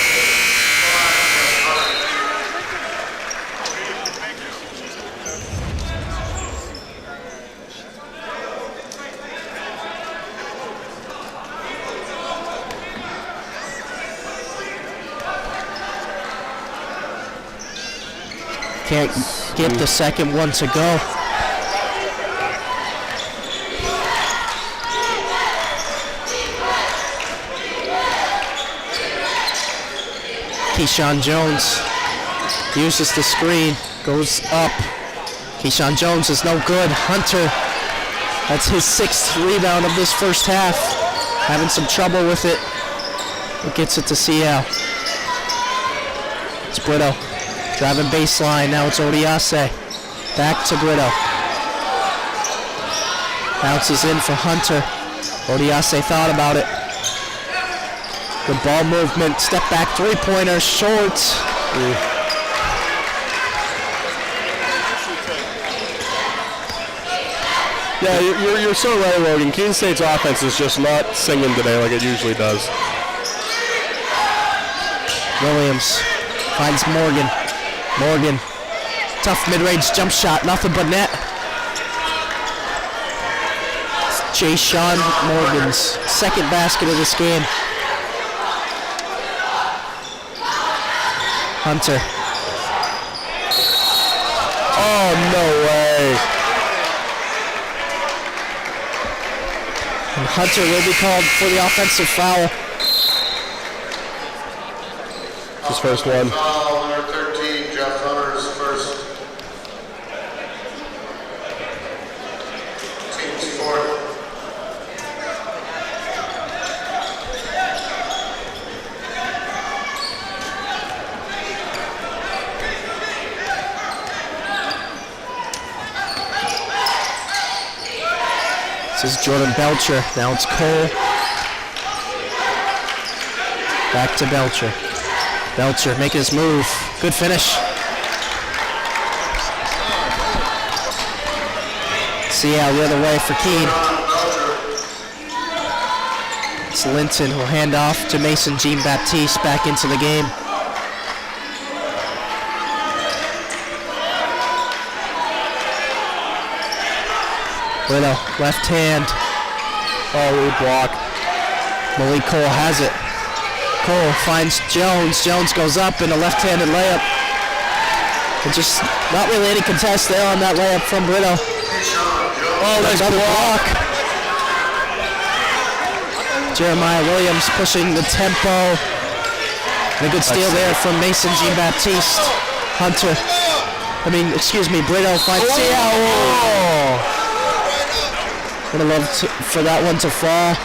Can't get the second one to go. Keyshawn Jones uses the screen, goes up. Keyshawn Jones is no good. Hunter, that's his 6th rebound of this first half. Having some trouble with it. But gets it to Seau. It's Brito. Driving baseline, now it's Odiase. Back to Brito. Bounces in for Hunter. Odiase thought about it. Good ball movement, step back, three-pointer, short. Yeah, you're so right, Logan. Keene State's offense is just not singing today like it usually does. Williams finds Morgan. Morgan, tough mid-range jump shot, nothing but net. Jay Sean Morgan's second basket of this game. Hunter. Oh, no way. And Hunter will be called for the offensive foul. His first one. Foul number 13, Jeff Hunter's first. Team's fourth. This is Jordan Belcher. Now it's Cole. Back to Belcher. Belcher making his move. Good finish. See out the other way for Keene. It's Linton who'll hand off to Mason Jean-Baptiste back into the game. Widow, left hand. Oh, good block. Malik Cole has it. Cole finds Jones. Jones goes up in a left-handed layup. And just not really any contest there on that layup from Brito. Oh, that's another block. Jeremiah Williams pushing the tempo. And a good steal there from Mason Jean-Baptiste. Hunter. Brito finds Oh. Would have loved for that one to fall.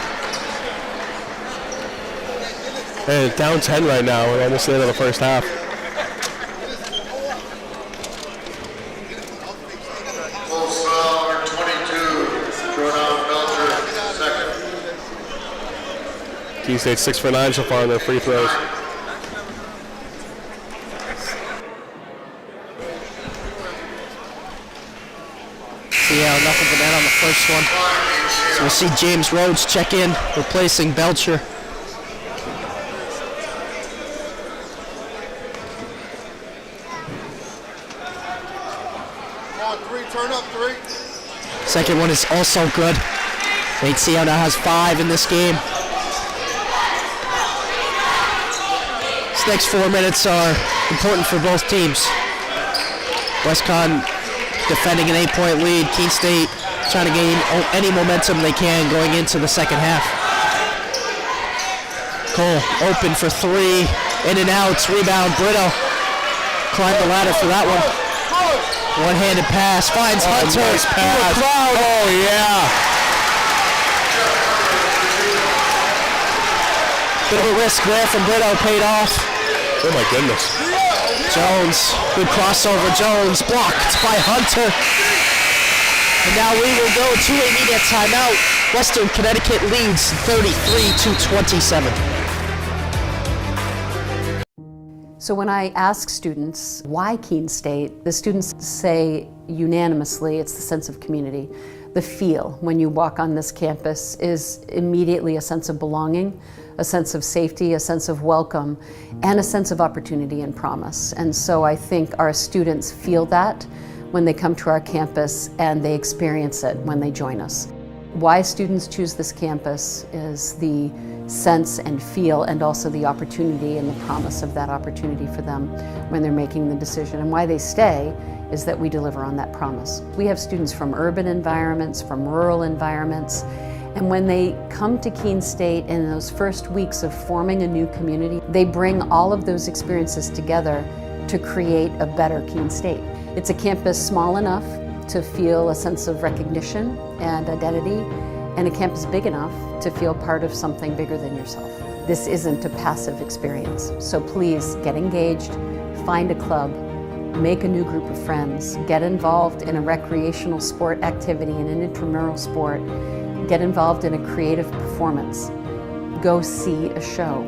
Hey, down 10 right now. We're almost the end of the first half. Full foul number 22, Jordan Belcher, second. Keene State 6 for 9 so far on their free throws. Yeah, nothing but that on the first one. So we'll see James Rhodes check in, replacing Belcher. Come on, three, turn up, three. Second one is also good. Nate Seo now has 5 in this game. These next 4 minutes are important for both teams. WestCon defending an 8-point lead. Keene State trying to gain any momentum they can going into the second half. Cole open for 3, in and out, rebound, Brito. Climb the ladder for that one. One-handed pass, finds Hunter. Nice pass. Oh, yeah. Bit of a risk there from Brito, paid off. Oh my goodness. Jones, good crossover, Jones blocked by Hunter. And now we will go to a media timeout. Western Connecticut leads 33-27. So when I ask students why Keene State, the students say unanimously it's the sense of community. The feel when you walk on this campus is immediately a sense of belonging, a sense of safety, a sense of welcome, and a sense of opportunity and promise. And so I think our students feel that when they come to our campus, and they experience it when they join us. Why students choose this campus is the sense and feel, and also the opportunity and the promise of that opportunity for them when they're making the decision. And why they stay is that we deliver on that promise. We have students from urban environments, from rural environments, and when they come to Keene State in those first weeks of forming a new community, they bring all of those experiences together to create a better Keene State. It's a campus small enough to feel a sense of recognition and identity, and a campus big enough to feel part of something bigger than yourself. This isn't a passive experience, so please get engaged, find a club, make a new group of friends, get involved in a recreational sport activity, in an intramural sport, get involved in a creative performance, go see a show,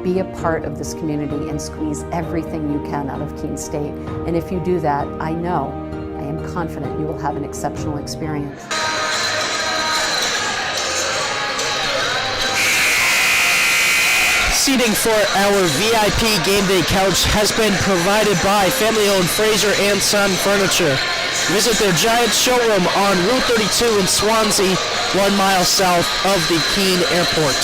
be a part of this community and squeeze everything you can out of Keene State. And if you do that, I am confident you will have an exceptional experience. seating for our VIP game day couch has been provided by family-owned Fraser & Son Furniture. Visit their giant showroom on Route 32 in Swansea, 1 mile south of the Keene Airport.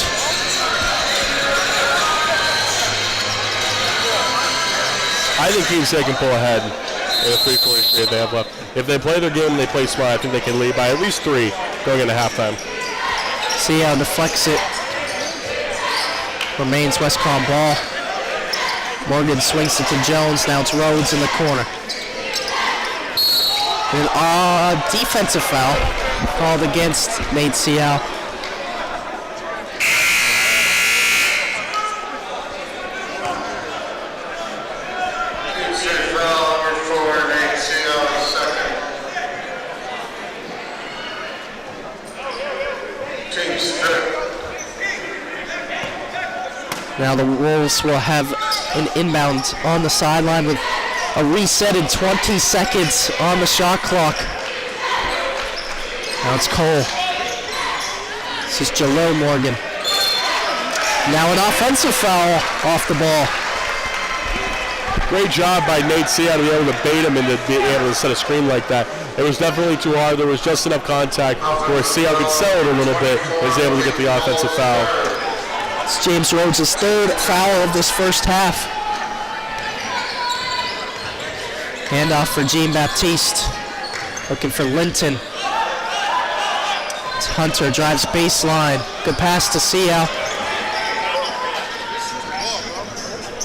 I think Keene State can pull ahead in the 3:40 period they have left. If they play their game and they play smart, I think they can lead by at least 3 going into halftime. See how deflects it. Remains Westcon ball. Morgan swings it to Jones. Now it's Rhodes in the corner. An defensive foul called against Nate Seau. Now the Wolves will have an inbound on the sideline with a resetted 20 seconds on the shot clock. Now it's Cole. This is Jalil Morgan. Now an offensive foul off the ball. Great job by Nate Seau to be able to bait him and to be able to set a screen like that. It was definitely too hard. There was just enough contact where Seau could sell it a little bit and was able to get the offensive foul. It's James Rhodes' third foul of this first half. Handoff for Jean-Baptiste. Looking for Linton. It's Hunter, drives baseline. Good pass to Seau.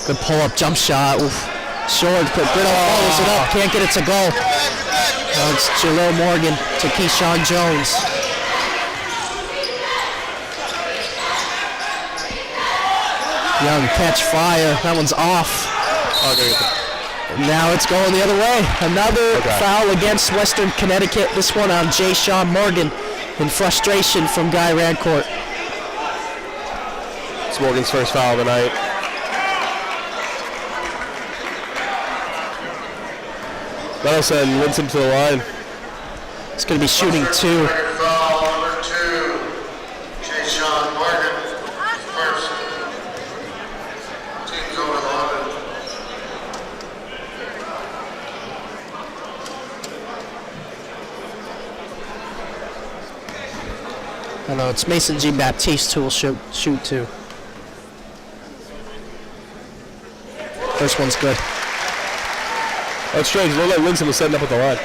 Good pull-up jump shot. Oof. Short, but Brittle follows it up. Can't get it to go. Now it's Jalil Morgan to Keyshawn Jones. Young catch fire. That one's off. Now it's going the other way. Another foul against Western Connecticut. This one on Jay Sean Morgan in frustration from Guy Radcourt. It's Morgan's first foul of the night. That'll send Linton to the line. It's going to be shooting 2. Foul number 2. Jay Sean Morgan, first. Team's over the line. I know it's Mason Jean-Baptiste who will shoot 2. First one's good. That's strange. It looked like Linton was setting up at the line.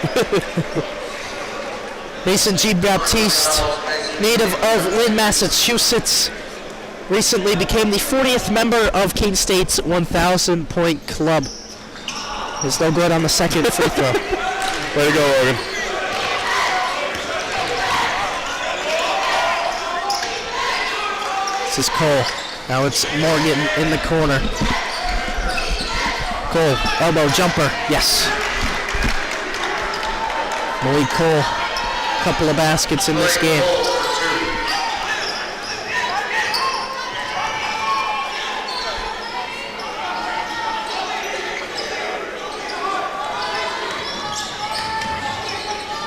Mason Jean-Baptiste, native of Lynn, Massachusetts, recently became the 40th member of Keene State's 1,000-point club. Is no good on the second free throw. Way to go, Logan. This is Cole. Now it's Morgan in the corner. Cole, elbow jumper, yes. Malik Cole, couple of baskets in this game.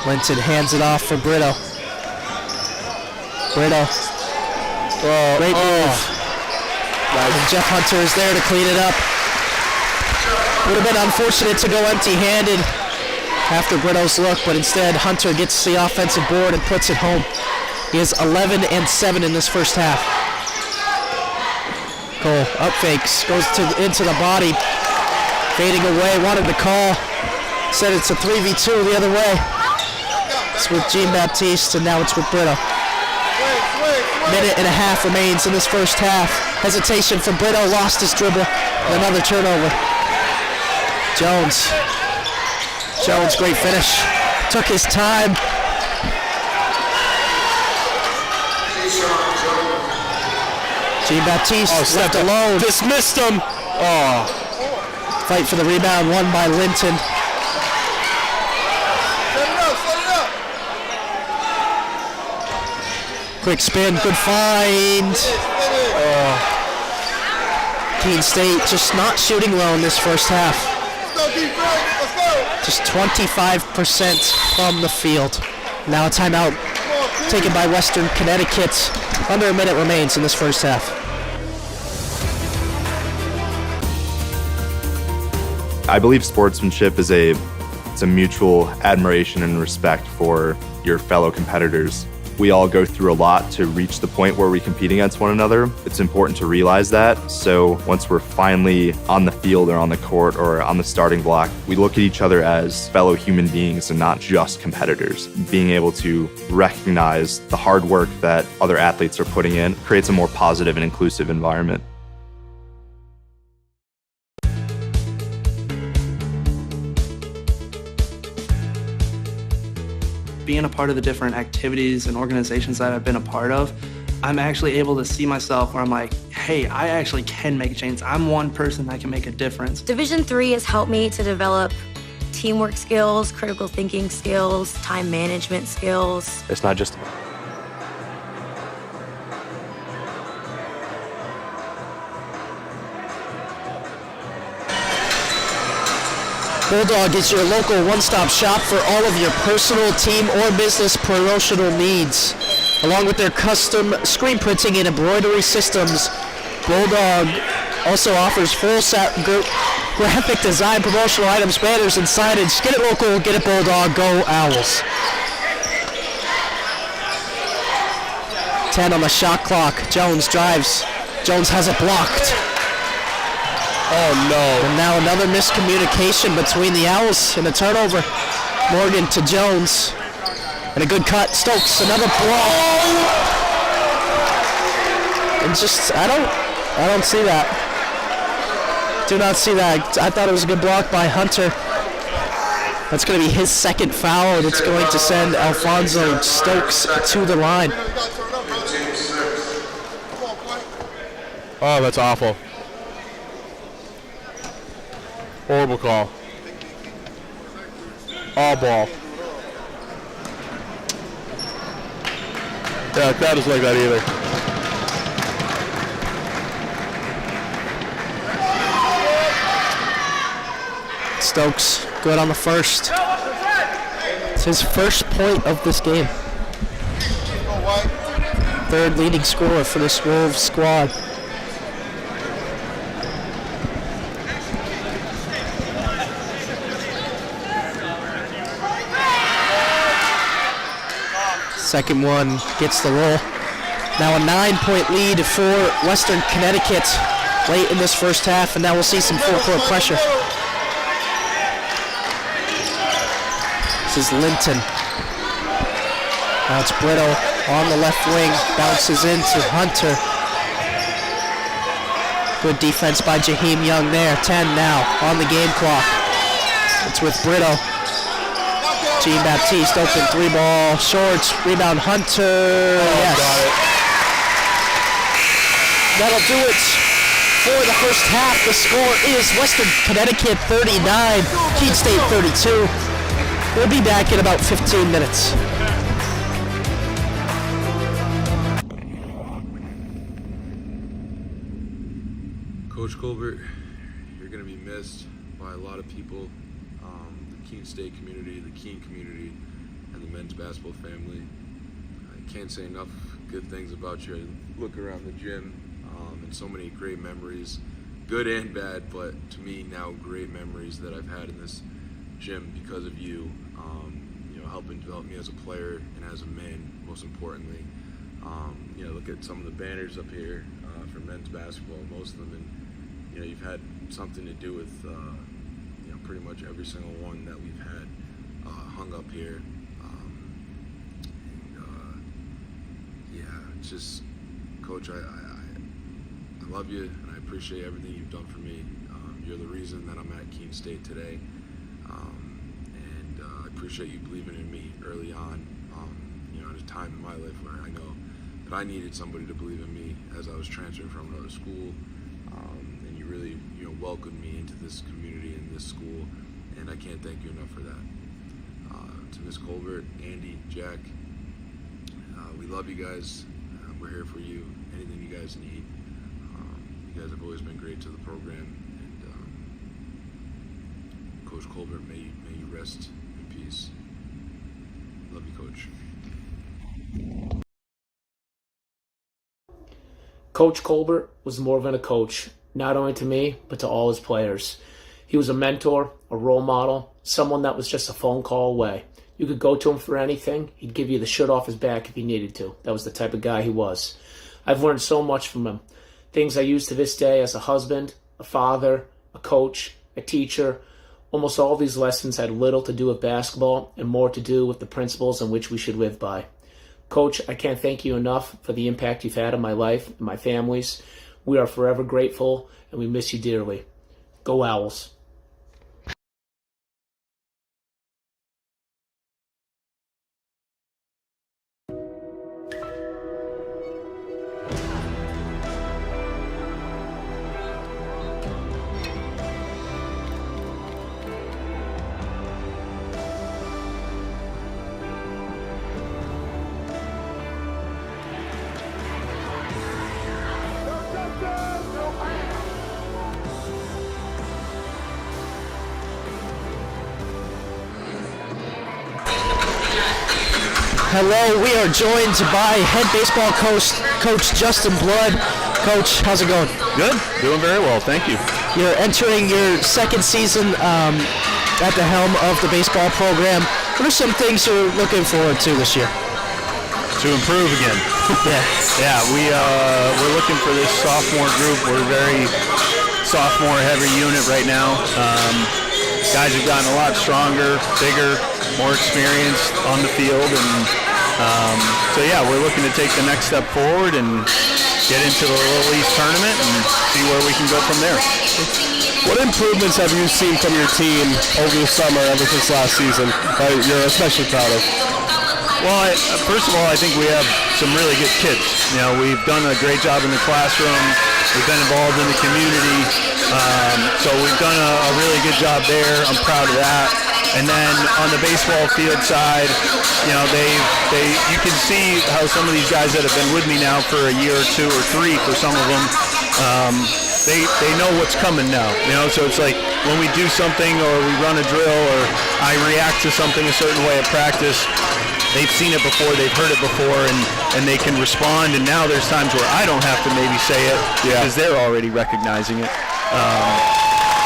Linton hands it off for Brito. Brito. Great move. And Jeff Hunter is there to clean it up. Would have been unfortunate to go empty-handed after Brito's look, but instead Hunter gets the offensive board and puts it home. He is 11 and 7 in this first half. Cole up fakes, goes into the body, fading away, wanted the call. Said it's a 3v2 the other way. It's with Jean-Baptiste, and now it's with Brito. Minute and a half remains in this first half. Hesitation from Brito, lost his dribble, and another turnover. Jones, great finish. Took his time. Jean-Baptiste left alone. Dismissed him. Fight for the rebound, won by Linton. Quick spin, good find. Keene State just not shooting well in this first half. Just 25% from the field. Now a timeout taken by Western Connecticut. Under a minute remains in this first half. I believe sportsmanship is it's a mutual admiration and respect for your fellow competitors. We all go through a lot to reach the point where we compete against one another. It's important to realize that. So once we're finally on the field or on the court or on the starting block, we look at each other as fellow human beings and not just competitors. Being able to recognize the hard work that other athletes are putting in creates a more positive and inclusive environment. Being a part of the different activities and organizations that I've been a part of, I'm actually able to see myself where I'm like, hey, I actually can make a change. I'm one person that can make a difference. Division III has helped me to develop teamwork skills, critical thinking skills, time management skills. It's not just Bulldog is your local one-stop shop for all of your personal, team, or business promotional needs. Along with their custom screen printing and embroidery systems, Bulldog also offers full graphic design, promotional items, banners, and signage. Get it local, get it Bulldog, go Owls. 10 on the shot clock. Jones drives. Jones has it blocked. Oh no. And now another miscommunication between the Owls and a turnover. Morgan to Jones. And a good cut. Stokes, another block. And just, I don't see that. Do not see that. I thought it was a good block by Hunter. That's going to be his second foul, and it's going to send Alfonso Stokes to the line. Oh, that's awful. Horrible call. All ball. Yeah, the crowd doesn't like that either. Stokes, good on the first. It's his first point of this game. Third leading scorer for this Wolves squad. Second one gets the roll. Now a 9-point lead for Western Connecticut late in this first half, and now we'll see some full court pressure. This is Linton. Now it's Brito on the left wing, bounces into Hunter. Good defense by Jaheim Young there. 10 now on the game clock. It's with Brito. Jean-Baptiste open three ball, short, rebound Hunter, yes. Got it. That'll do it for the first half. The score is Western Connecticut 39, Keene State 32. We'll be back in about 15 minutes. Coach Colbert, you're going to be missed by a lot of people. The Keene State community, the Keene community, and the men's basketball family. I can't say enough good things about you. I look around the gym and so many great memories, good and bad, but to me now great memories that I've had in this gym because of you. Helping develop me as a player and as a man, most importantly. Look at some of the banners up here for men's basketball, most of them, and you've had something to do with pretty much every single one that we've had hung up here. It's just, Coach, I love you and I appreciate everything you've done for me. You're the reason that I'm at Keene State today. And I appreciate you believing in me early on, at a time in my life where I know that I needed somebody to believe in me as I was transferring from another school. And you really, welcomed me into this community and this school, and I can't thank you enough for that. To Ms. Colbert, Andy, Jack, we love you guys. We're here for you. Anything you guys need. You guys have always been great to the program, and Coach Colbert, may you rest in peace. Love you, Coach. Coach Colbert was more than a coach, not only to me, but to all his players. He was a mentor, a role model, someone that was just a phone call away. You could go to him for anything. He'd give you the shirt off his back if he needed to. That was the type of guy he was. I've learned so much from him. Things I use to this day as a husband, a father, a coach, a teacher. Almost all these lessons had little to do with basketball and more to do with the principles in which we should live by. Coach, I can't thank you enough for the impact you've had on my life and my family's. We are forever grateful, and we miss you dearly. Go Owls. Hello, we are joined by head baseball coach Justin Blood. Coach, how's it going? Good, doing very well, thank you. You're entering your second season at the helm of the baseball program. What are some things you're looking forward to this year? To improve again. Yeah, we're looking for this sophomore group. We're a very sophomore heavy unit right now. Guys have gotten a lot stronger, bigger, more experienced on the field, and so yeah, we're looking to take the next step forward and get into the Little East tournament and see where we can go from there. What improvements have you seen from your team over the summer, ever since last season, that you're especially proud of? Well, first of all, I think we have some really good kids. You know, we've done a great job in the classroom. We've been involved in the community. So we've done a really good job there. I'm proud of that. And then on the baseball field side, you know, you can see how some of these guys that have been with me now for a year or two or three, for some of them, they know what's coming now. You know, so it's like when we do something or we run a drill or I react to something a certain way at practice, they've seen it before, they've heard it before, and they can respond. And now there's times where I don't have to maybe say it because they're already recognizing it.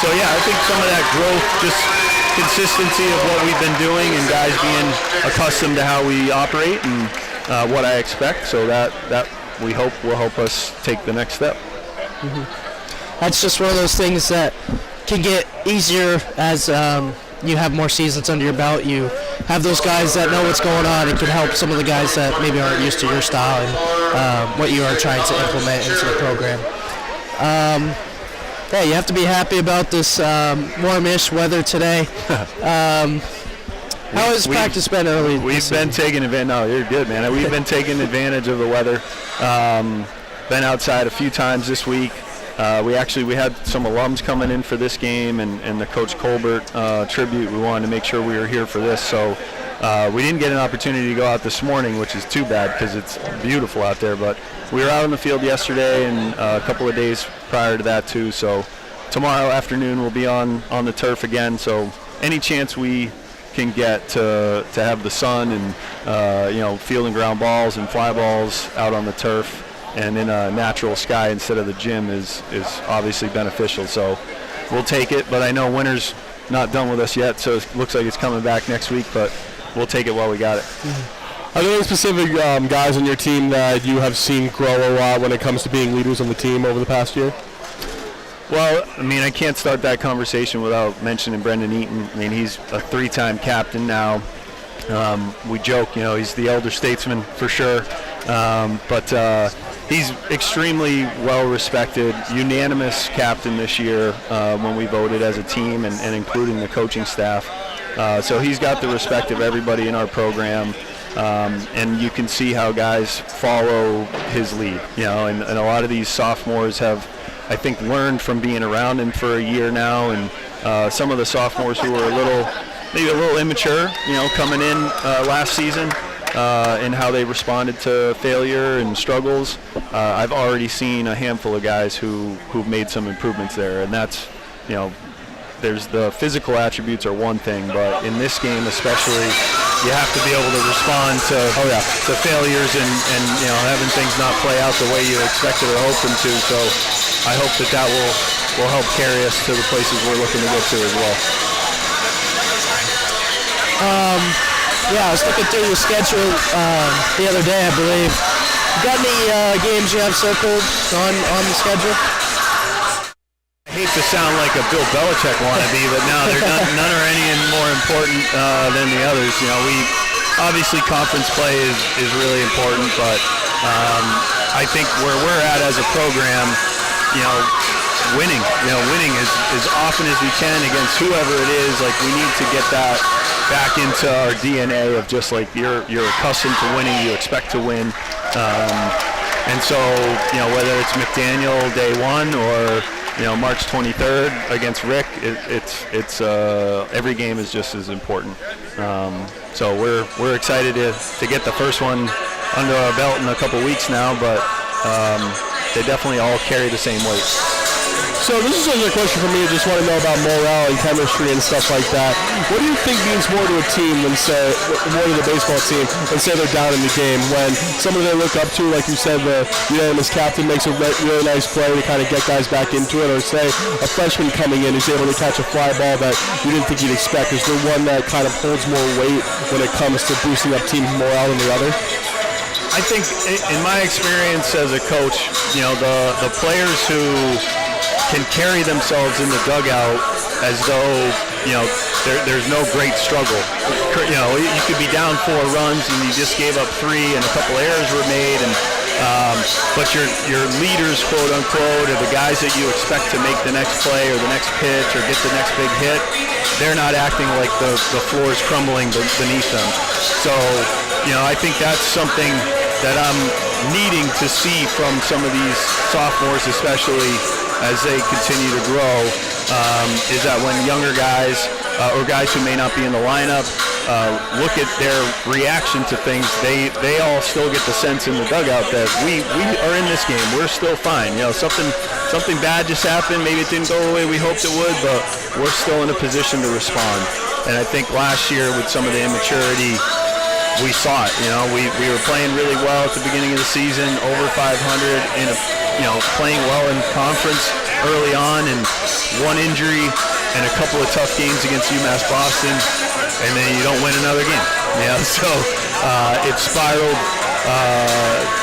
So yeah, I think some of that growth, just consistency of what we've been doing and guys being accustomed to how we operate and what I expect. So that we hope will help us take the next step. Mm-hmm. That's just one of those things that can get easier as you have more seasons under your belt. You have those guys that know what's going on and can help some of the guys that maybe aren't used to your style and what you are trying to implement into the program. Yeah, you have to be happy about this warmish weather today. How has practice been early? We've been taking advantage. No, you're good, man. We've been taking advantage of the weather. Been outside a few times this week. We had some alums coming in for this game and the Coach Colbert tribute. We wanted to make sure we were here for this. So we didn't get an opportunity to go out this morning, which is too bad because it's beautiful out there. But we were out in the field yesterday and a couple of days prior to that too. So tomorrow afternoon we'll be on the turf again. So any chance we can get to have the sun and field and ground balls and fly balls out on the turf and in a natural sky instead of the gym is obviously beneficial. So we'll take it, but I know winter's not done with us yet, so it looks like it's coming back next week, but we'll take it while we got it. Mm-hmm. Are there any specific guys on your team that you have seen grow a lot when it comes to being leaders on the team over the past year? Well, I mean, I can't start that conversation without mentioning Brendan Eaton. I mean, he's a 3-time captain now. We joke, he's the elder statesman for sure, but he's extremely well-respected, unanimous captain this year when we voted as a team and including the coaching staff. So he's got the respect of everybody in our program, and you can see how guys follow his lead. And a lot of these sophomores have, I think, learned from being around him for a year now, and some of the sophomores who were maybe a little immature, coming in last season, and how they responded to failure and struggles. I've already seen a handful of guys who've made some improvements there, and that's, there's the physical attributes are one thing, but in this game especially, you have to be able to respond to failures and having things not play out the way you expected or hoped them to. So I hope that will will help carry us to the places we're looking to get to as well. Yeah, I was looking through the schedule the other day, I believe. You got any games you have circled on the schedule? I hate to sound like a Bill Belichick wannabe, but no, none are any more important than the others. You know, we obviously conference play is really important, but I think where we're at as a program, you know, winning as often as we can against whoever it is. Like, we need to get that back into our DNA of just like you're accustomed to winning, you expect to win, and so, you know, whether it's McDaniel day one or, you know, March 23rd against Rick, it's every game is just as important. So we're excited to get the first one under our belt in a couple weeks now, but they definitely all carry the same weight. So this is another question for me. I just want to know about morale and chemistry and stuff like that. What do you think means more to a team than, say, more to the baseball team than, say, they're down in the game? When someone they look up to, like you said, the unanimous captain makes a really nice play to kind of get guys back into it, or say a freshman coming in is able to catch a fly ball that you didn't think you'd expect. Is there one that kind of holds more weight when it comes to boosting up team morale than the other? I think in my experience as a coach, you know, the players who can carry themselves in the dugout as though, you know, there's no great struggle. You know, you could be down 4 runs and you just gave up 3 and a couple errors were made, and but your leaders, quote unquote, or the guys that you expect to make the next play or the next pitch or get the next big hit, they're not acting like the floor is crumbling beneath them. So, you know, I think that's something that I'm needing to see from some of these sophomores, especially as they continue to grow, is that when younger guys or guys who may not be in the lineup look at their reaction to things, they all still get the sense in the dugout that we are in this game. We're still fine. You know, something bad just happened. Maybe it didn't go the way we hoped it would, but we're still in a position to respond. And I think last year with some of the immaturity, we saw it. You know, we were playing really well at the beginning of the season, over 500 in a, you know, playing well in conference early on, and one injury and a couple of tough games against UMass Boston, and then you don't win another game. You know, so it spiraled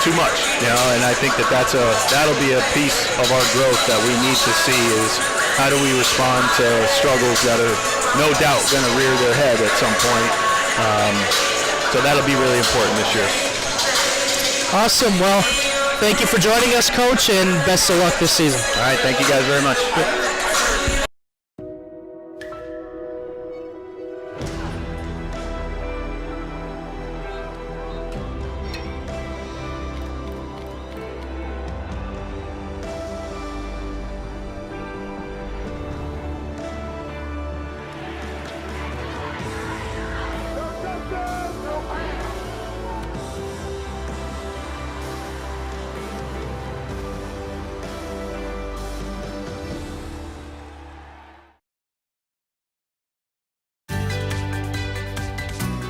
too much. You know, and I think that'll be a piece of our growth that we need to see, is how do we respond to struggles that are no doubt going to rear their head at some point. So that'll be really important this year. Awesome. Well, thank you for joining us, Coach, and best of luck this season. All right. Thank you guys very much.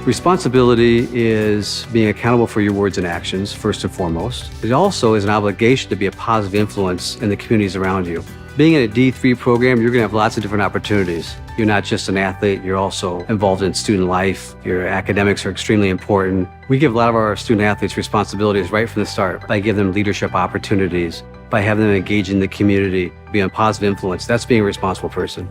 Responsibility is being accountable for your words and actions, first and foremost. It also is an obligation to be a positive influence in the communities around you. Being in a D3 program, you're going to have lots of different opportunities. You're not just an athlete, you're also involved in student life. Your academics are extremely important. We give a lot of our student athletes responsibilities right from the start by giving them leadership opportunities, by having them engage in the community, be a positive influence. That's being a responsible person.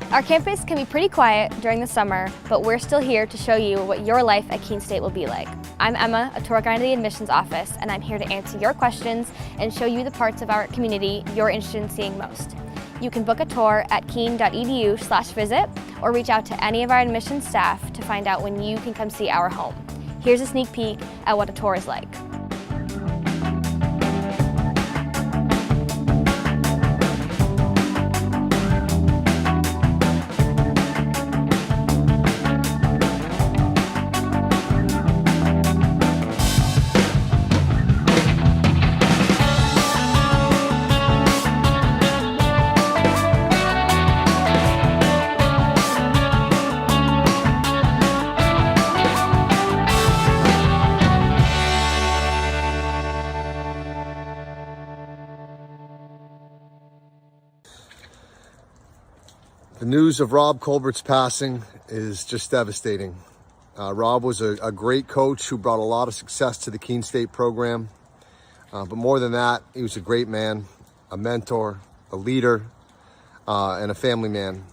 Our campus can be pretty quiet during the summer, but we're still here to show you what your life at Keene State will be like. I'm Emma, a tour guide of the admissions office, and I'm here to answer your questions and show you the parts of our community you're interested in seeing most. You can book a tour at keene.edu/visit or reach out to any of our admissions staff to find out when you can come see our home. Here's a sneak peek at what a tour is like. The news of Rob Colbert's passing is just devastating. Rob was a great coach who brought a lot of success to the Keene State program. But more than that, he was a great man, a mentor, a leader, and a family man.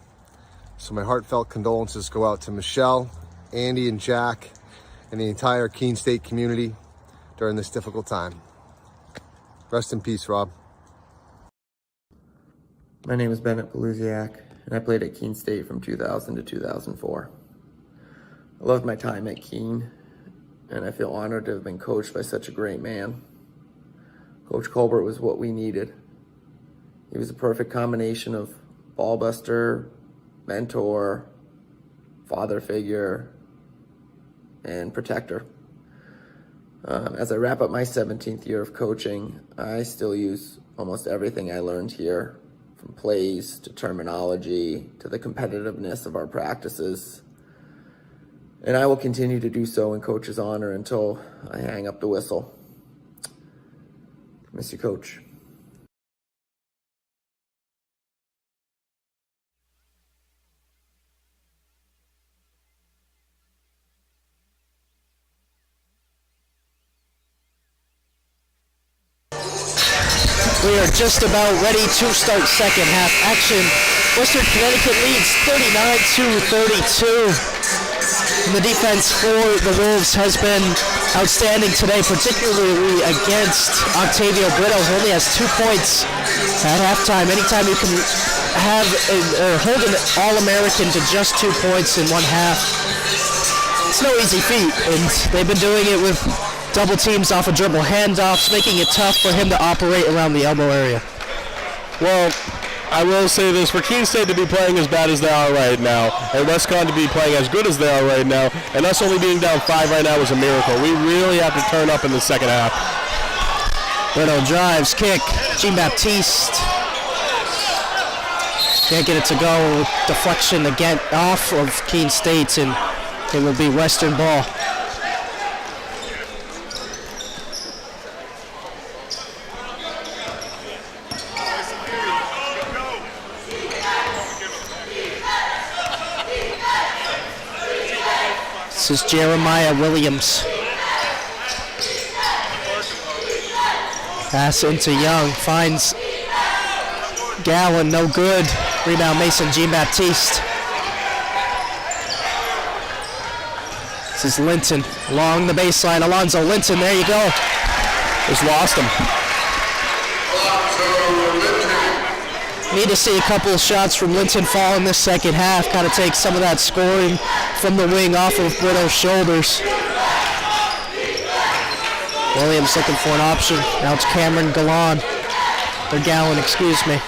So my heartfelt condolences go out to Michelle, Andy, and Jack, and the entire Keene State community during this difficult time. Rest in peace, Rob. My name is Bennett Beluziak, and I played at Keene State from 2000 to 2004. I loved my time at Keene, and I feel honored to have been coached by such a great man. Coach Colbert was what we needed. He was a perfect combination of ball buster, mentor, father figure, and protector. As I wrap up my 17th year of coaching, I still use almost everything I learned here, from plays to terminology to the competitiveness of our practices. And I will continue to do so in Coach's honor until I hang up the whistle. Miss you, Coach. We are just about ready to start second half action. Western Connecticut leads 39-32. The defense for the Wolves has been outstanding today, particularly against Octavio Brito, who only has 2 points at halftime. Anytime you can have hold an All-American to just 2 points in one half, it's no easy feat, and they've been doing it with double teams off of dribble handoffs, making it tough for him to operate around the elbow area. Well, I will say this, for Keene State to be playing as bad as they are right now, and WestCon to be playing as good as they are right now, and us only being down 5 right now is a miracle. We really have to turn up in the second half. Brito drives, kick, Jean-Baptiste. Can't get it to go. Deflection again off of Keene State, and it will be Western ball. This is Jeremiah Williams. Pass into Young, finds Gowan, no good. Rebound Mason Jean-Baptiste. This is Linton, along the baseline. Alonzo Linton, there you go. Just lost him. Need to see a couple of shots from Linton fall in this second half. Kind of take some of that scoring from the wing off of Brito's shoulders. Williams looking for an option. Now it's Cameron Gallon. Or Gowan, excuse me.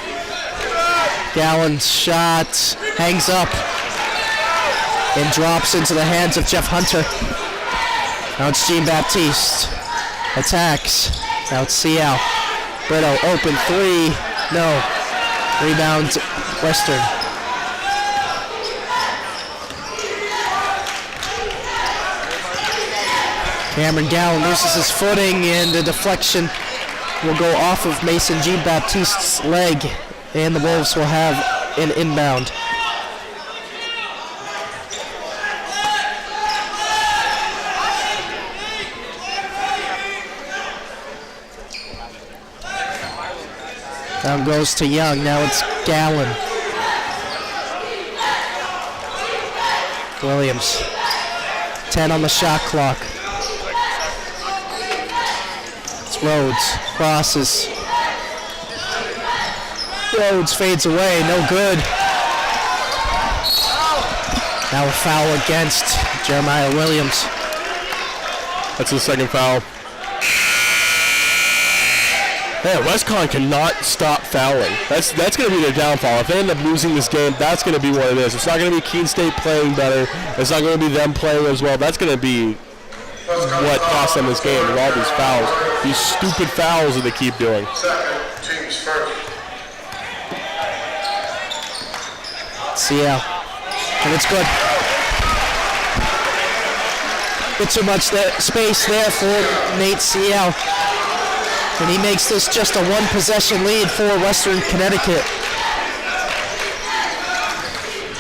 Gowan's shot hangs up and drops into the hands of Jeff Hunter. Now it's Jean-Baptiste. Attacks. Now it's CL. Brito open three. No. Rebound Western. Cameron Gowan loses his footing, and the deflection will go off of Mason Jean-Baptiste's leg, and the Wolves will have an inbound. Down goes to Young. Now it's Gowan. Williams. 10 on the shot clock. It's Rhodes. Crosses. Rhodes fades away. No good. Now a foul against Jeremiah Williams. That's the second foul. Yeah, WestCon cannot stop fouling. That's going to be their downfall. If they end up losing this game, that's going to be what it is. It's not going to be Keene State playing better. It's not going to be them playing as well. That's going to be what cost them this game with all these fouls. These stupid fouls that they keep doing. Team's first. CL. And it's good. Bit too much space there for Nate CL. And he makes this just a one-possession lead for Western Connecticut.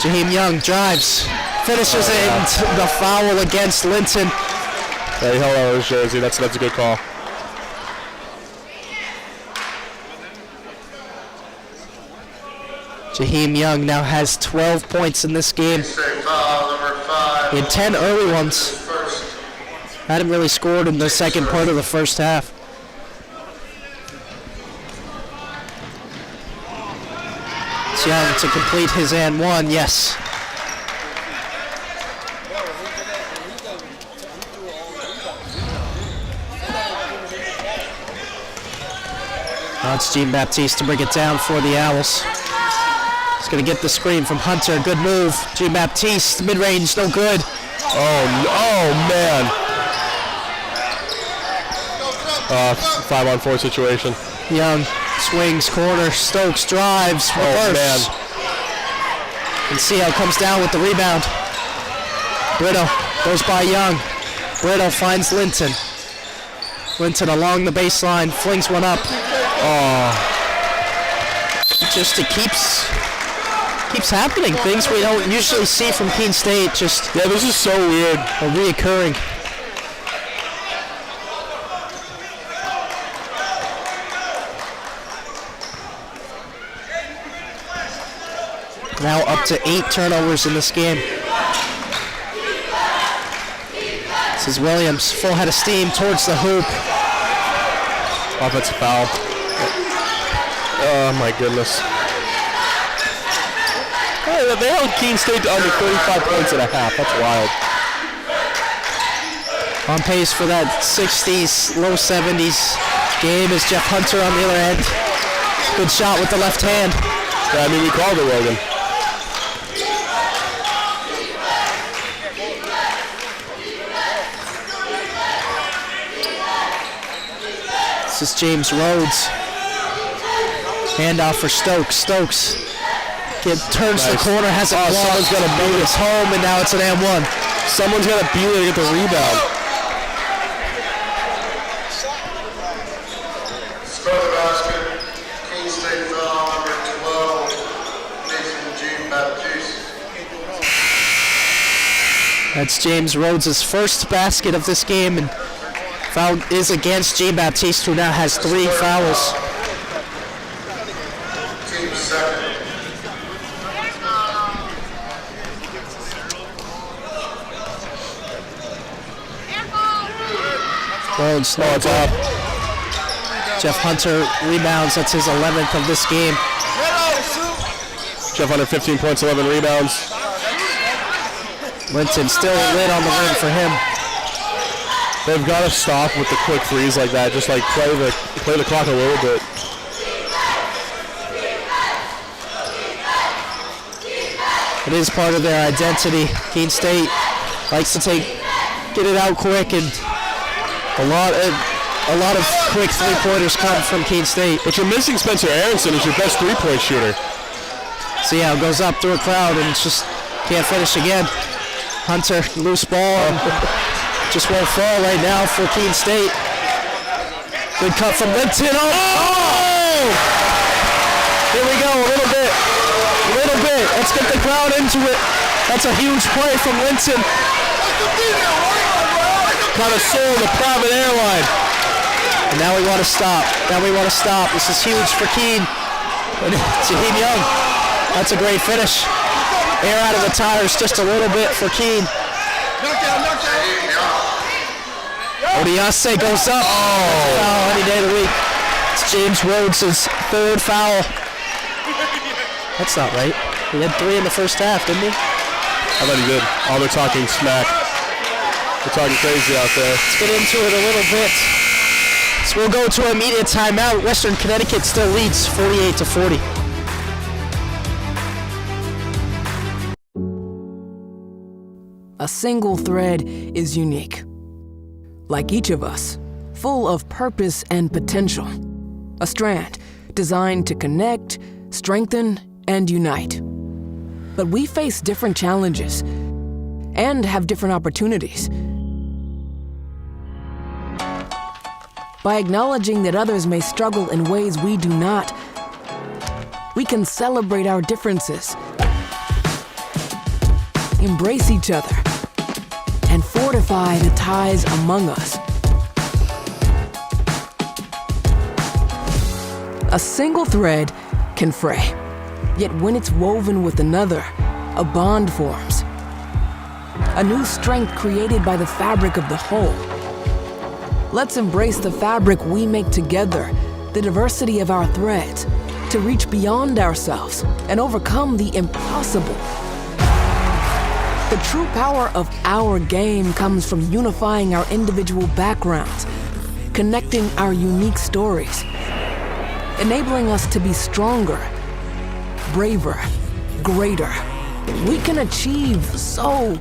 Jaheim Young drives, finishes it, and the foul against Linton. Yeah, he held out his jersey. That's a good call. Jaheim Young now has 12 points in this game. He had 10 early ones. Hadn't really scored in the second part of the first half. It's Young to complete his and one, yes. Now it's Jean-Baptiste to bring it down for the Owls. He's going to get the screen from Hunter. Good move. Jean-Baptiste, mid-range, no good. Oh man. 5-on-4 situation. Young swings, corner, Stokes drives, reverse. Oh man. And CL comes down with the rebound. Brito goes by Young. Brito finds Linton. Linton along the baseline, flings one up. Oh. Just it keeps happening. Things we don't usually see from Keene State. Just yeah, this is so weird. Are reoccurring. Now up to 8 turnovers in this game. This is Williams, full head of steam towards the hoop. Offensive foul. Oh my goodness. Hey, they held Keene State to under 35 points and a half. That's wild. On pace for that 60s, low 70s game is Jeff Hunter on the other end. Good shot with the left hand. Yeah, I mean, we called it, Logan. This is James Rhodes. Handoff for Stokes. Stokes turns the corner, has a block. Someone's got to beat it home, and now it's an and one. Someone's got to beat it to get the rebound. Score the basket. Keene State foul number 12. Nathan Jean-Baptiste. That's James Rhodes' first basket of this game, and foul is against Jean-Baptiste, who now has 3 fouls. Team second. Rhodes, no, it's up. Jeff Hunter rebounds. That's his 11th of this game. Jeff Hunter, 15 points, 11 rebounds. Linton still lit on the rim for him. They've got to stop with the quick threes like that. Just like play the clock a little bit. It is part of their identity. Keene State likes to get it out quick, and a lot of quick three-pointers come from Keene State. But you're missing Spencer Aronson, who's your best three-point shooter. See how it goes up through a crowd and just can't finish again. Hunter, loose ball, just won't fall right now for Keene State. Good cut from Linton. Oh! Here we go, a little bit. Let's get the crowd into it. That's a huge play from Linton. Kind of sold the private airline. And now we want to stop. This is huge for Keene. And Jaheim Young. That's a great finish. Air out of the tires just a little bit for Keene. Odiase goes up. Foul any day of the week. It's James Rhodes' third foul. That's not right. He had 3 in the first half, didn't he? I thought he did. Oh, they're talking smack. They're talking crazy out there. Let's get into it a little bit. So we'll go to an immediate timeout. Western Connecticut still leads 48-40. A single thread is unique. Like each of us, full of purpose and potential. A strand designed to connect, strengthen, and unite. But we face different challenges and have different opportunities. By acknowledging that others may struggle in ways we do not, we can celebrate our differences, embrace each other, and fortify the ties among us. A single thread can fray, yet when it's woven with another, a bond forms. A new strength created by the fabric of the whole. Let's embrace the fabric we make together, the diversity of our threads, to reach beyond ourselves and overcome the impossible. The true power of our game comes from unifying our individual backgrounds, connecting our unique stories, enabling us to be stronger, braver, greater. We can achieve so.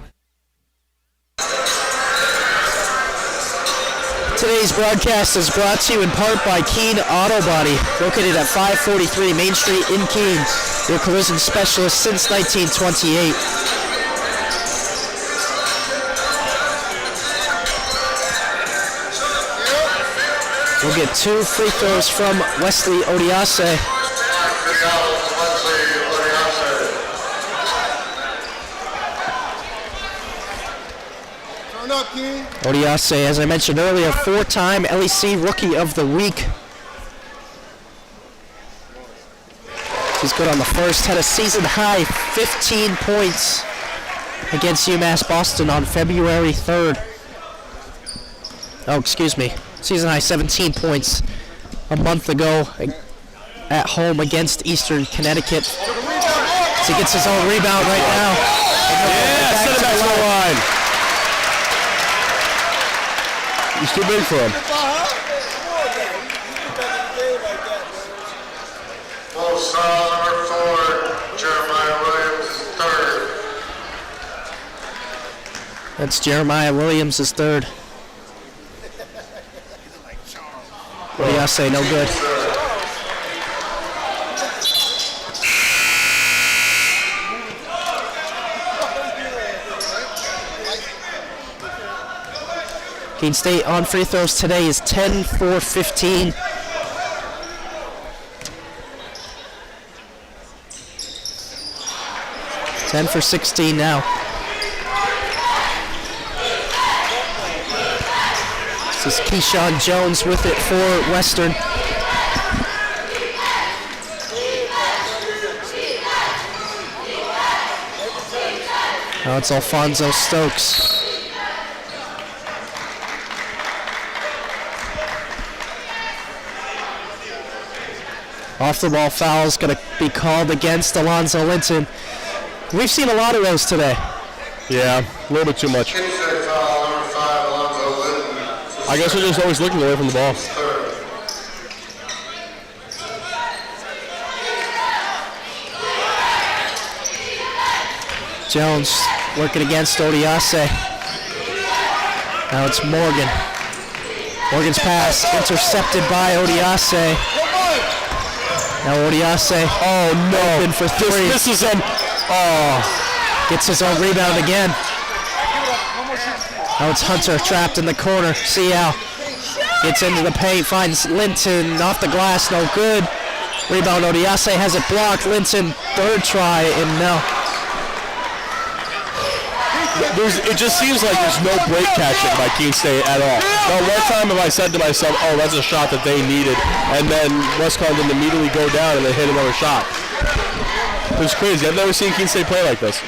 Today's broadcast is brought to you in part by Keene Auto Body, located at 543 Main Street in Keene, your collision specialist since 1928. We'll get 2 free throws from Wesley Odiase. Odiase, as I mentioned earlier, 4-time LEC Rookie of the Week. He's good on the first, had a season-high 15 points against UMass Boston on February 3rd. Oh, excuse me. Season-high 17 points a month ago at home against Eastern Connecticut. So he gets his own rebound right now. Yeah, send it back to the line. He's too big for him. Number 4, Jeremiah Williams, third. That's Jeremiah Williams' third. What do y'all say? No good. Keene State on free throws today is 10 for 15. Ten for 16 now. This is Keyshawn Jones with it for Western. Now it's Alfonso Stokes. Off the ball foul is going to be called against Alonzo Linton. We've seen a lot of those today. Yeah, a little bit too much. I guess we're just always looking away from the ball. Jones working against Odiase. Now it's Morgan. Morgan's pass intercepted by Odiase. Now Odiase, oh no, open for 3. This is him. Oh, gets his own rebound again. Now it's Hunter trapped in the corner. See how gets into the paint, finds Linton off the glass, no good. Rebound, Odiase has it blocked. Linton, third try, and no. It just seems like there's no break catching by Keene State at all. Not one time have I said to myself, oh, that's a shot that they needed, and then Westcon didn't immediately go down and they hit another shot. It was crazy. I've never seen Keene State play like this.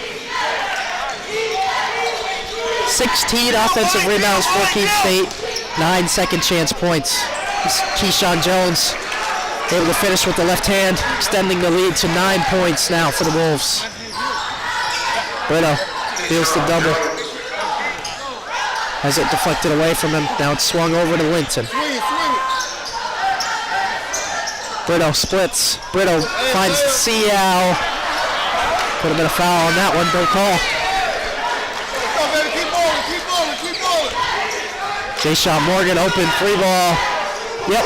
16 offensive rebounds for Keene State, 9 second chance points. Keyshawn Jones able to finish with the left hand, extending the lead to 9 points now for the Wolves. Brito deals the double. Has it deflected away from him. Now it's swung over to Linton. Brito splits. Brito finds Seau. Could have been a foul on that one, don't call. Jay-Sean Morgan open, free ball. Yep.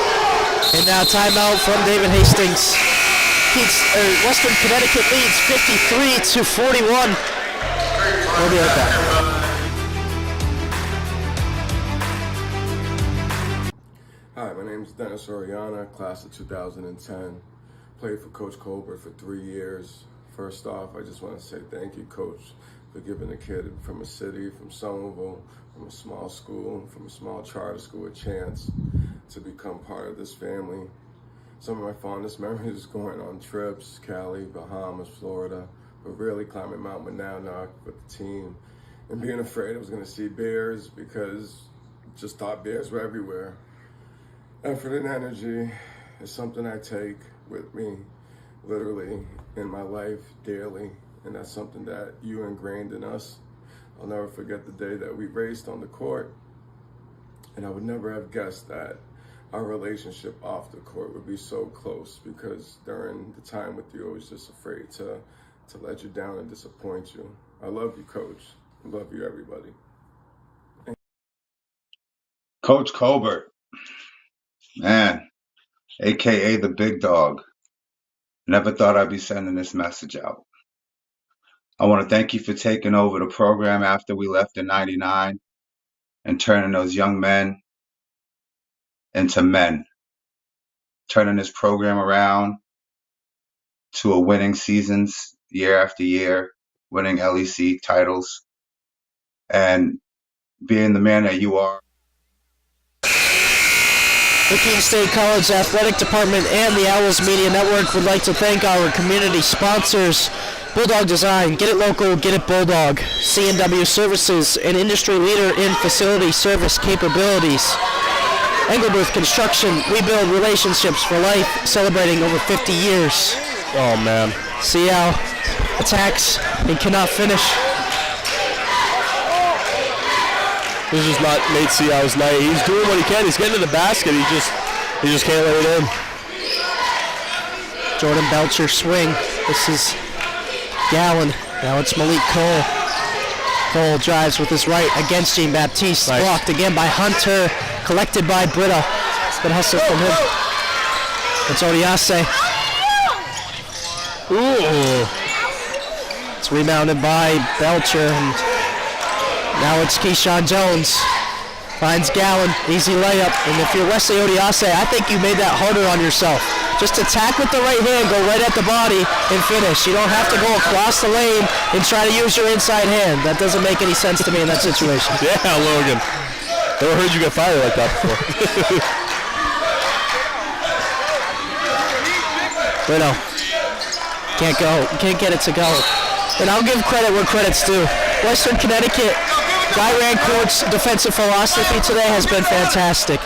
And now timeout from David Hastings. Western Connecticut leads 53-41. We'll be right back. Hi, my name is Dennis Oriana, class of 2010. Played for Coach Colbert for 3 years. First off, I just want to say thank you, Coach, for giving a kid from a city, from Somerville, from a small school, from a small charter school a chance to become part of this family. Some of my fondest memories is going on trips, Cali, Bahamas, Florida, but really climbing Mount Monadnock with the team and being afraid I was going to see bears because just thought bears were everywhere. Effort and energy is something I take with me literally in my life daily, and that's something that you ingrained in us. I'll never forget the day that we raced on the court, and I would never have guessed that our relationship off the court would be so close, because during the time with you, I was just afraid to let you down and disappoint you. I love you, Coach. I love you, everybody. Coach Colbert, man, AKA the big dog. Never thought I'd be sending this message out. I want to thank you for taking over the program after we left in '99 and turning those young men into men, turning this program around to a winning seasons year after year, winning LEC titles, and being the man that you are. The Keene State College Athletic Department and the Owls Media Network would like to thank our community sponsors: Bulldog Design, get it local, get it Bulldog; C&W Services, an industry leader in facility service capabilities; Engelbert Construction, we build relationships for life, celebrating over 50 years. Oh man. Seau attacks and cannot finish. This is not Nate Seau's night. He's doing what he can. He's getting to the basket. He just can't lay it in. Jordan Belcher swing. This is Gowan. Now it's Malik Cole. Cole drives with his right against Jean Baptiste. Nice. Blocked again by Hunter. Collected by Brito. Good hustle from him. It's Odiase. Ooh. It's rebounded by Belcher. And now it's Keyshawn Jones. Finds Gowan. Easy layup. And if you're Wesley Odiase, I think you made that harder on yourself. Just attack with the right hand, go right at the body, and finish. You don't have to go across the lane and try to use your inside hand. That doesn't make any sense to me in that situation. Yeah, Logan. Never heard you get fired like that before. Brito. Can't go. Can't get it to go. And I'll give credit where credit's due. Western Connecticut, Guy Rancourt's defensive philosophy today has been fantastic.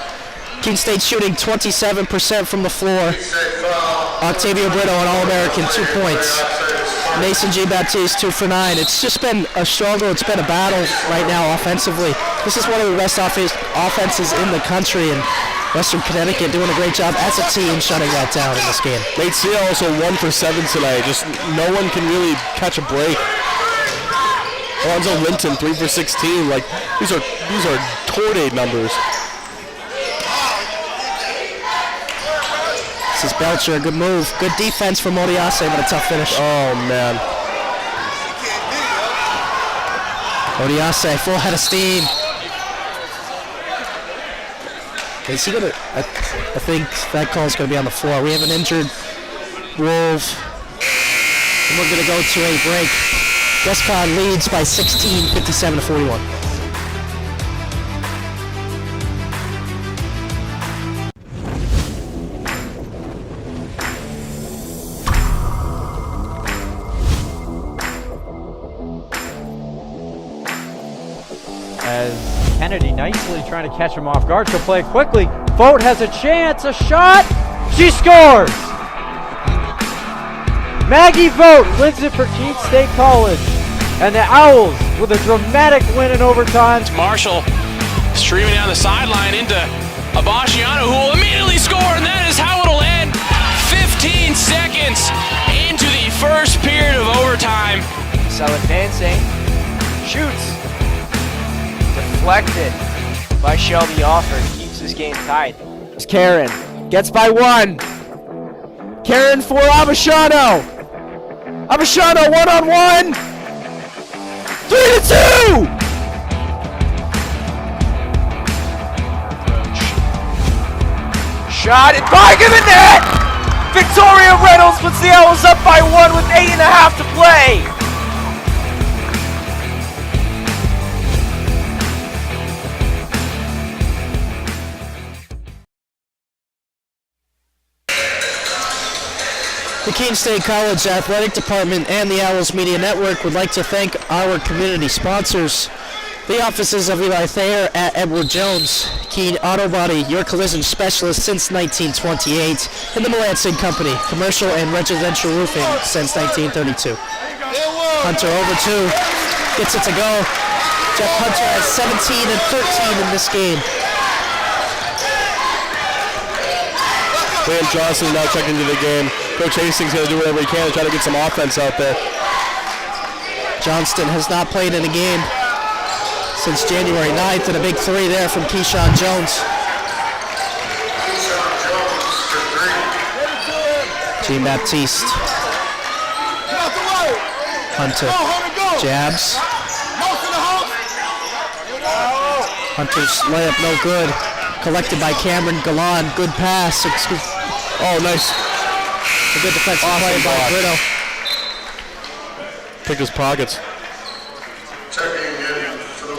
Keene State shooting 27% from the floor. Octavio Brito, an All-American, 2 points. Mason G. Baptiste, 2 for 9. It's just been a struggle. It's been a battle right now offensively. This is one of the best offenses in the country, and Western Connecticut doing a great job as a team shutting that down in this game. Nate Seau also 1 for 7 tonight. Just no one can really catch a break. Alonzo Linton 3 for 16. Like these are tornado numbers. This is Belcher, a good move. Good defense from Odiase, but a tough finish. Oh, man. Odiase, full head of steam. Is he gonna? I think that call is going to be on the floor. We have an injured Wolf, and we're going to go to a break. WestCon leads by 16, 57-41. as Kennedy nicely trying to catch him off guard. She'll play it quickly. Vogt has a chance, a shot. She scores! Maggie Vogt wins it for Keene State College. And the Owls with a dramatic win in overtime. Marshall streaming down the sideline into Abasciano, who will immediately score, and that is how it'll end. 15 seconds into the first period of overtime. So advancing, shoots, deflected by Shelby Alford, keeps this game tied. Karen gets by one. Karen for Abasciano. Abasciano one-on-one. 3-2. Shot and back of the net! Victoria Reynolds puts the Owls up by 1 with 8.5 to play. The Keene State College Athletic Department and the Owls Media Network would like to thank our community sponsors. The offices of Eli Thayer at Edward Jones, Keene Auto Body, your collision specialist since 1928, and the Melanson Company, commercial and residential roofing since 1932. Hunter over 2, gets it to go. Jeff Hunter has 17 and 13 in this game. Liam Johnson now checked into the game. Coach Hastings going to do whatever he can to try to get some offense out there. Johnston has not played in a game since January 9th, and a big 3 there from Keyshawn Jones. Jean Baptiste. Hunter. Jabs. Hunter's layup no good. Collected by Cameron Galan. Good pass. Oh, nice. A good defensive play by Brito. Picked his pockets.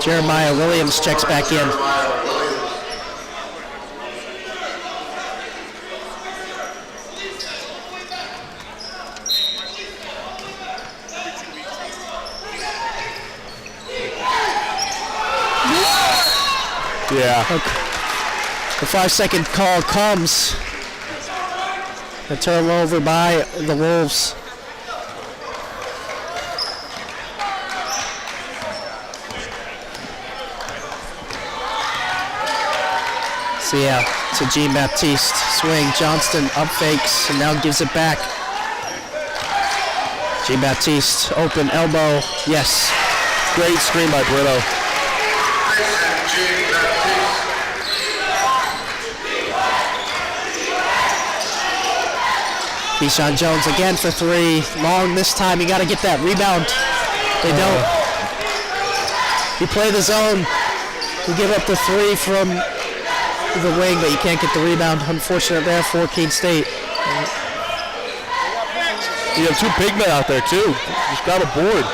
Jeremiah Williams checks back in. Yeah. The 5-second call comes. A turnover by the Wolves. Yeah, to Jean Baptiste. Swing, Johnston up fakes, and now gives it back. Jean Baptiste, open elbow, yes. Great screen by Brito. Keyshawn Jones again for 3. Long this time, you got to get that rebound. They don't. You play the zone. You give up the 3 from the wing, but you can't get the rebound. Unfortunate there for Keene State. You have 2 big men out there too. Just got a board.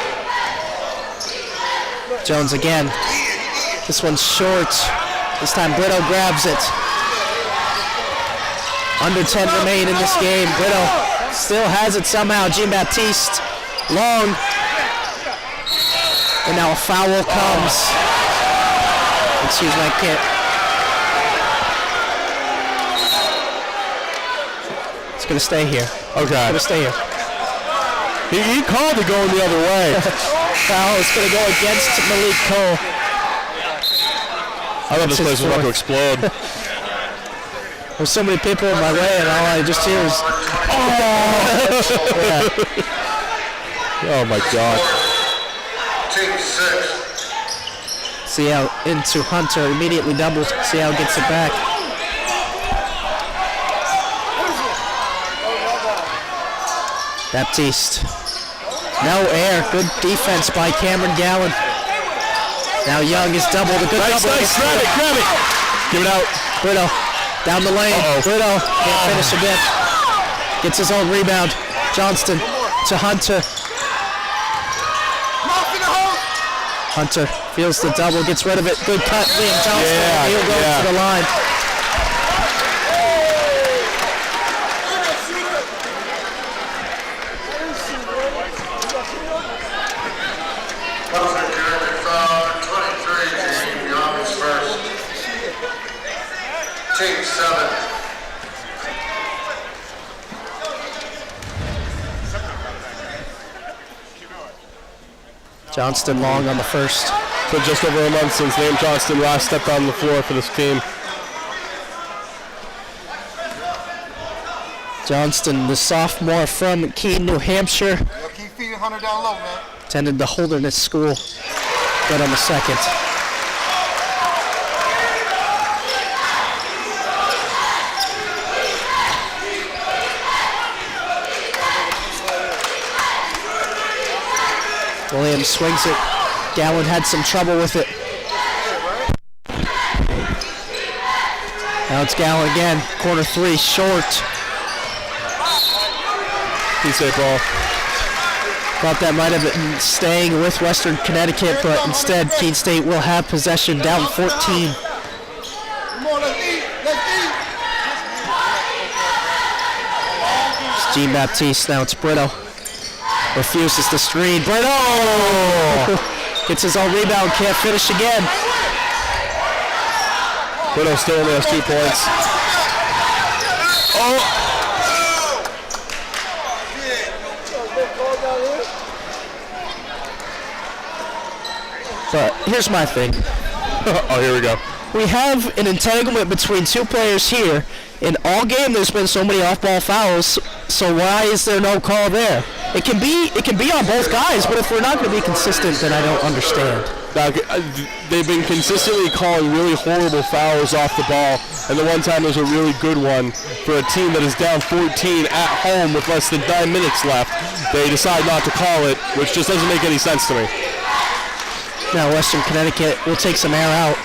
Jones again. This one's short. This time Brito grabs it. Under 10 remain in this game. Brito still has it somehow. Jean Baptiste, long. And now a foul comes. Excuse me, I can't. It's going to stay here. Okay. It's going to stay here. He called it going the other way. Foul is going to go against Malik Cole. I thought this place was about to explode. There's so many people in my way, and all I just hear is, yeah. Oh my God. Seau into Hunter, immediately doubles. Seau gets it back. Baptiste. No air. Good defense by Cameron Gallen. Now Young is doubled. A good nice, double. Nice. Grab it. Give it out. Brito. Down the lane. Brito can't finish a bit. Gets his own rebound. Johnston to Hunter. Hunter feels the double, gets rid of it. Good cut, Liam Johnston. Yeah, He'll go to the line. Johnston long on the first. So just over a month since Liam Johnston last stepped on the floor for this team. Johnston, the sophomore from Keene, New Hampshire. Keep feeding Hunter down low, man. Attended the Holderness School. Good on the second. Williams swings it. Gowan had some trouble with it. Now it's Gowan again. Corner three, short. Keene State ball. Thought that might have been staying with Western Connecticut, but instead Keene State will have possession, down 14. It's Jean Baptiste, now it's Brito. Refuses the screen. Brito! Gets his own rebound, can't finish again. Brito still only has 2 points. Oh! But here's my thing. Oh, here we go. We have an entanglement between 2 players here. In all game, there's been so many off-ball fouls. So why is there no call there? It can be on both guys, but if we're not going to be consistent, then I don't understand. They've been consistently calling really horrible fouls off the ball, and the one time was a really good one for a team that is down 14 at home with less than 9 minutes left. They decide not to call it, which just doesn't make any sense to me. Now Western Connecticut will take some air out.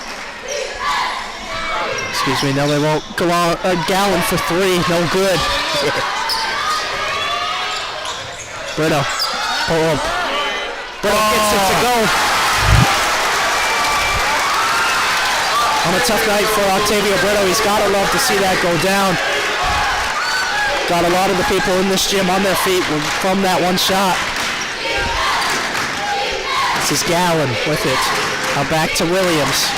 Excuse me, no, they won't. Gowan for 3, no good. Brito, pull up. Brito gets it to go. On a tough night for Octavio Brito, he's got to love to see that go down. Got a lot of the people in this gym on their feet from that one shot. This is Gowan with it. Now back to Williams.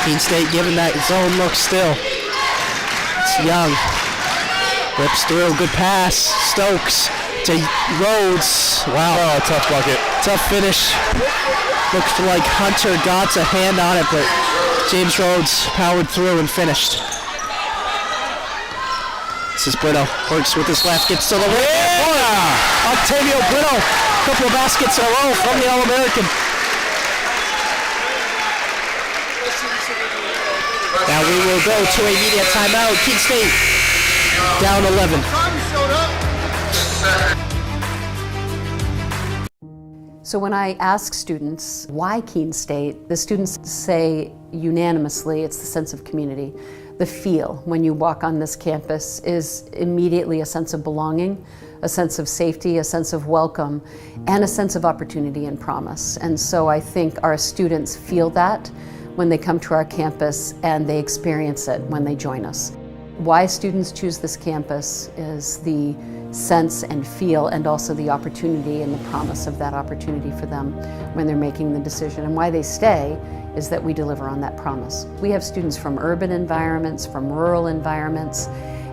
Keene State giving that zone look still. It's Young. Rips through, good pass. Stokes to Rhodes. Wow. Oh, tough bucket. Tough finish. Looked like Hunter got a hand on it, but James Rhodes powered through and finished. This is Brito. Works with his left, gets to the rim. Yeah! Octavio Brito. Couple of baskets in a row from the All-American. Now we will go to a media timeout. Keene State down 11. So when I ask students why Keene State, the students say unanimously it's the sense of community. The feel when you walk on this campus is immediately a sense of belonging, a sense of safety, a sense of welcome, and a sense of opportunity and promise. And so I think our students feel that when they come to our campus, and they experience it when they join us. Why students choose this campus is the sense and feel, and also the opportunity and the promise of that opportunity for them when they're making the decision. And why they stay is that we deliver on that promise. We have students from urban environments, from rural environments,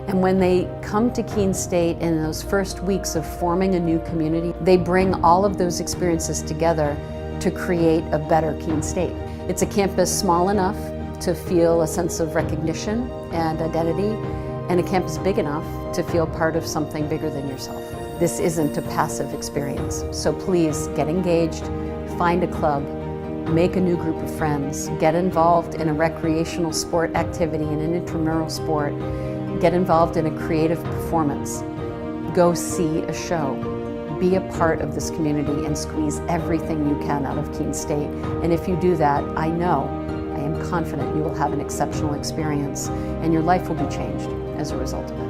and when they come to Keene State in those first weeks of forming a new community, they bring all of those experiences together to create a better Keene State. It's a campus small enough to feel a sense of recognition and identity, and a campus big enough to feel part of something bigger than yourself. This isn't a passive experience, so please get engaged, find a club, make a new group of friends, get involved in a recreational sport activity, in an intramural sport, get involved in a creative performance, go see a show, be a part of this community and squeeze everything you can out of Keene State. And if you do that, I am confident you will have an exceptional experience and your life will be changed as a result of it.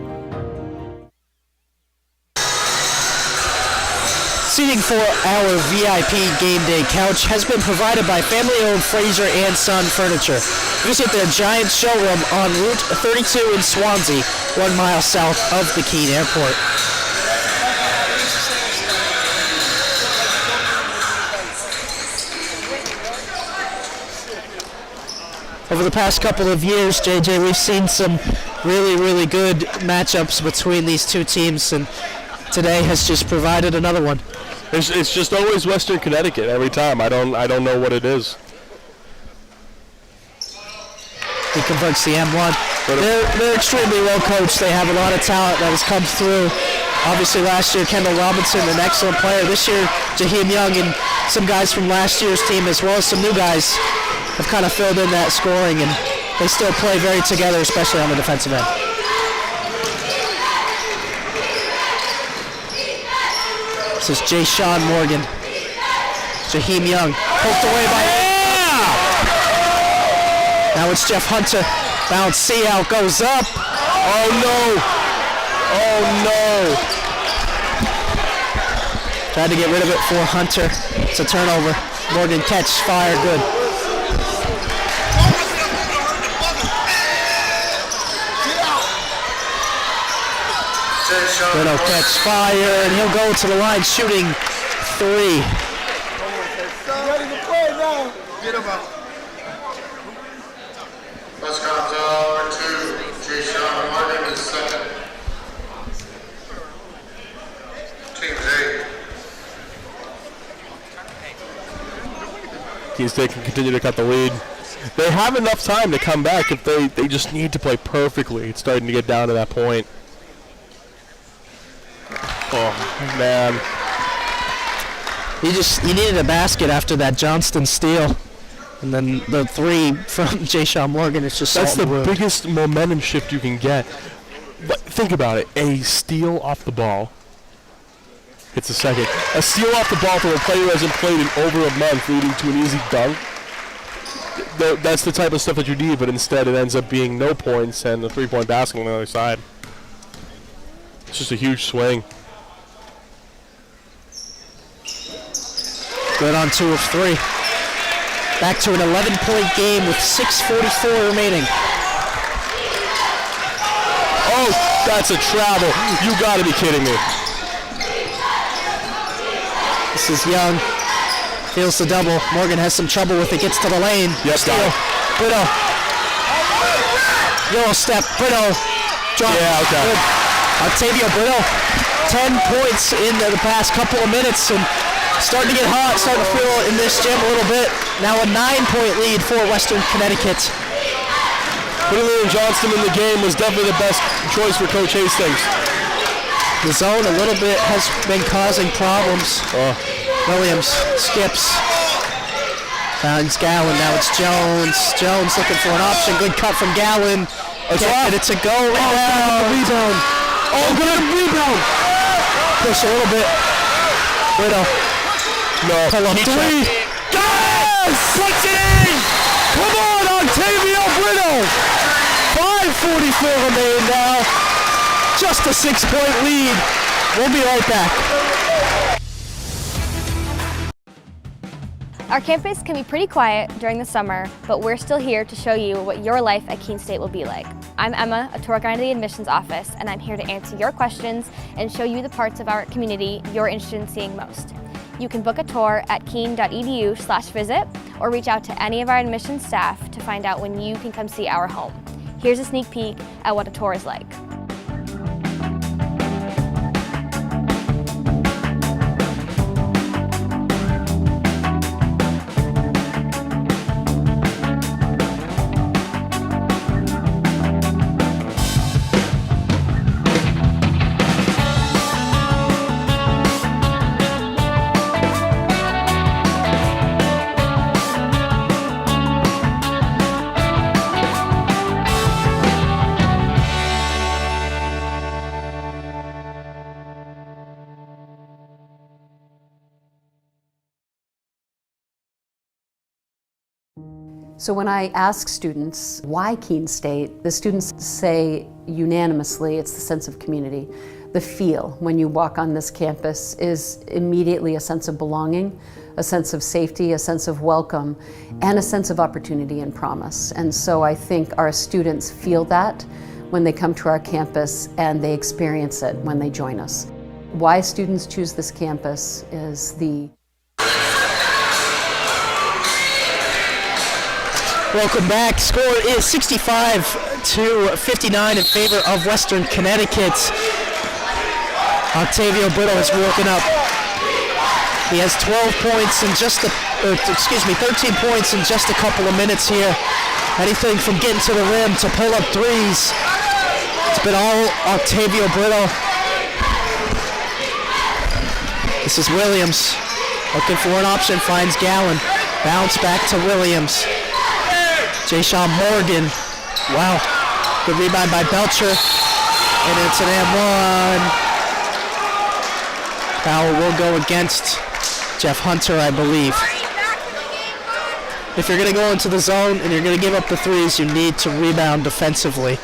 Seating for our VIP game day couch has been provided by family-owned Fraser & Son Furniture. Visit their giant showroom on Route 32 in Swansea, 1 mile south of the Keene Airport. Over the past couple of years, JJ, we've seen some really, really good matchups between these two teams, and today has just provided another one. It's just always Western Connecticut every time. I don't know what it is. He converts the M1. They're extremely well coached. They have a lot of talent that has come through. Obviously last year, Kendall Robinson, an excellent player. This year, Jaheim Young and some guys from last year's team, as well as some new guys, have kind of filled in that scoring, and they still play very together, especially on the defensive end. This is Jay Sean Morgan. Jaheim Young, poked away by... Now it's Jeff Hunter. Bounce, see how it goes up. Oh no! Oh no! Tried to get rid of it for Hunter. It's a turnover. Morgan catch, fire, good. Brito catch, fire, and he'll go to the line shooting 3. Ready to play now. Get him up. First comes over to Jay Sean Morgan is second. Team's 8. Keene State can continue to cut the lead. They have enough time to come back if they just need to play perfectly. It's starting to get down to that point. Oh man. He needed a basket after that Johnston steal. And then the 3 from Jay Sean Morgan is just That's the wood. biggest momentum shift you can get. But think about it. A steal off the ball. It's a second. A steal off the ball from a player who hasn't played in over a month, leading to an easy dunk. That's the type of stuff that you need, but instead it ends up being no points and a 3-point basket on the other side. It's just a huge swing. Good on 2 of 3. Back to an 11-point game with 6:44 remaining. Oh, that's a travel. You gotta be kidding me. This is Young. Feels the double. Morgan has some trouble with it. Gets to the lane. Yes, steal. Brito. Euro step. Brito. Drop. Yeah, okay. Good. Octavio Brito. 10 points in the past couple of minutes, and starting to get hot, starting to feel in this gym a little bit. Now a 9-point lead for Western Connecticut. Putting Leland Johnston in the game was definitely the best choice for Coach Hastings. The zone a little bit has been causing problems. Williams skips. Finds Gowan, now it's Jones. Jones looking for an option. Good cut from Gowan. It's a go. Rebound. Oh, good rebound. Push a little bit. Brito. No. Pull up 3. Yes! Puts it in! Come on, Octavio Brito! 5:44 remaining now. Just a 6-point lead. We'll be right back. Our campus can be pretty quiet during the summer, but we're still here to show you what your life at Keene State will be like. I'm Emma, a tour guide of the admissions office, and I'm here to answer your questions and show you the parts of our community you're interested in seeing most. You can book a tour at keene.edu/visit or reach out to any of our admissions staff to find out when you can come see our home. Here's a sneak peek at what a tour is like. So when I ask students why Keene State, the students say unanimously it's the sense of community. The feel when you walk on this campus is immediately a sense of belonging, a sense of safety, a sense of welcome, and a sense of opportunity and promise. And so I think our students feel that when they come to our campus, and they experience it when they join us. Why students choose this campus is the Welcome back. Score is 65-59 in favor of Western Connecticut. Octavio Brito has woken up. He has 12 points in 13 points in just a couple of minutes here. Anything from getting to the rim to pull up threes. It's been all Octavio Brito. This is Williams. Looking for an option, finds Gallen. Bounce back to Williams. Jayshawn Morgan. Wow. Good rebound by Belcher. And it's an and 1. Foul will go against Jeff Hunter, I believe. If you're going to go into the zone and you're going to give up the threes, you need to rebound defensively.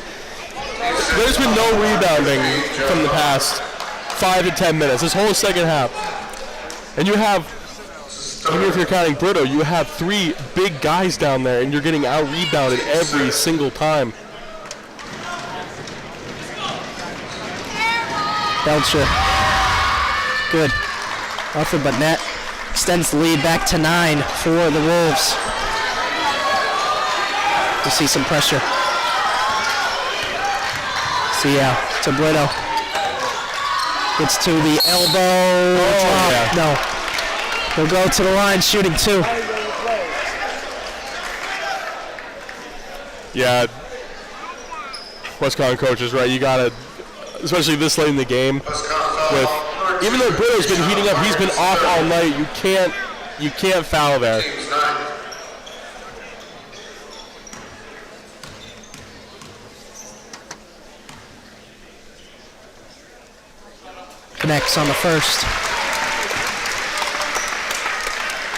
There's been no rebounding from the past 5 to 10 minutes, this whole second half. And you have, even if you're counting Brito, you have 3 big guys down there and you're getting out-rebounded every single time. Belcher. Good. Nothing but net. Extends the lead back to 9 for the Wolves. We see some pressure. See to Brito. Gets to the elbow. Drop. Yeah. No. He'll go to the line shooting 2. Yeah. Westcon coach is right. You gotta, especially this late in the game, with even though Brito's been heating up, he's been off all night. You can't foul there. Connects on the first.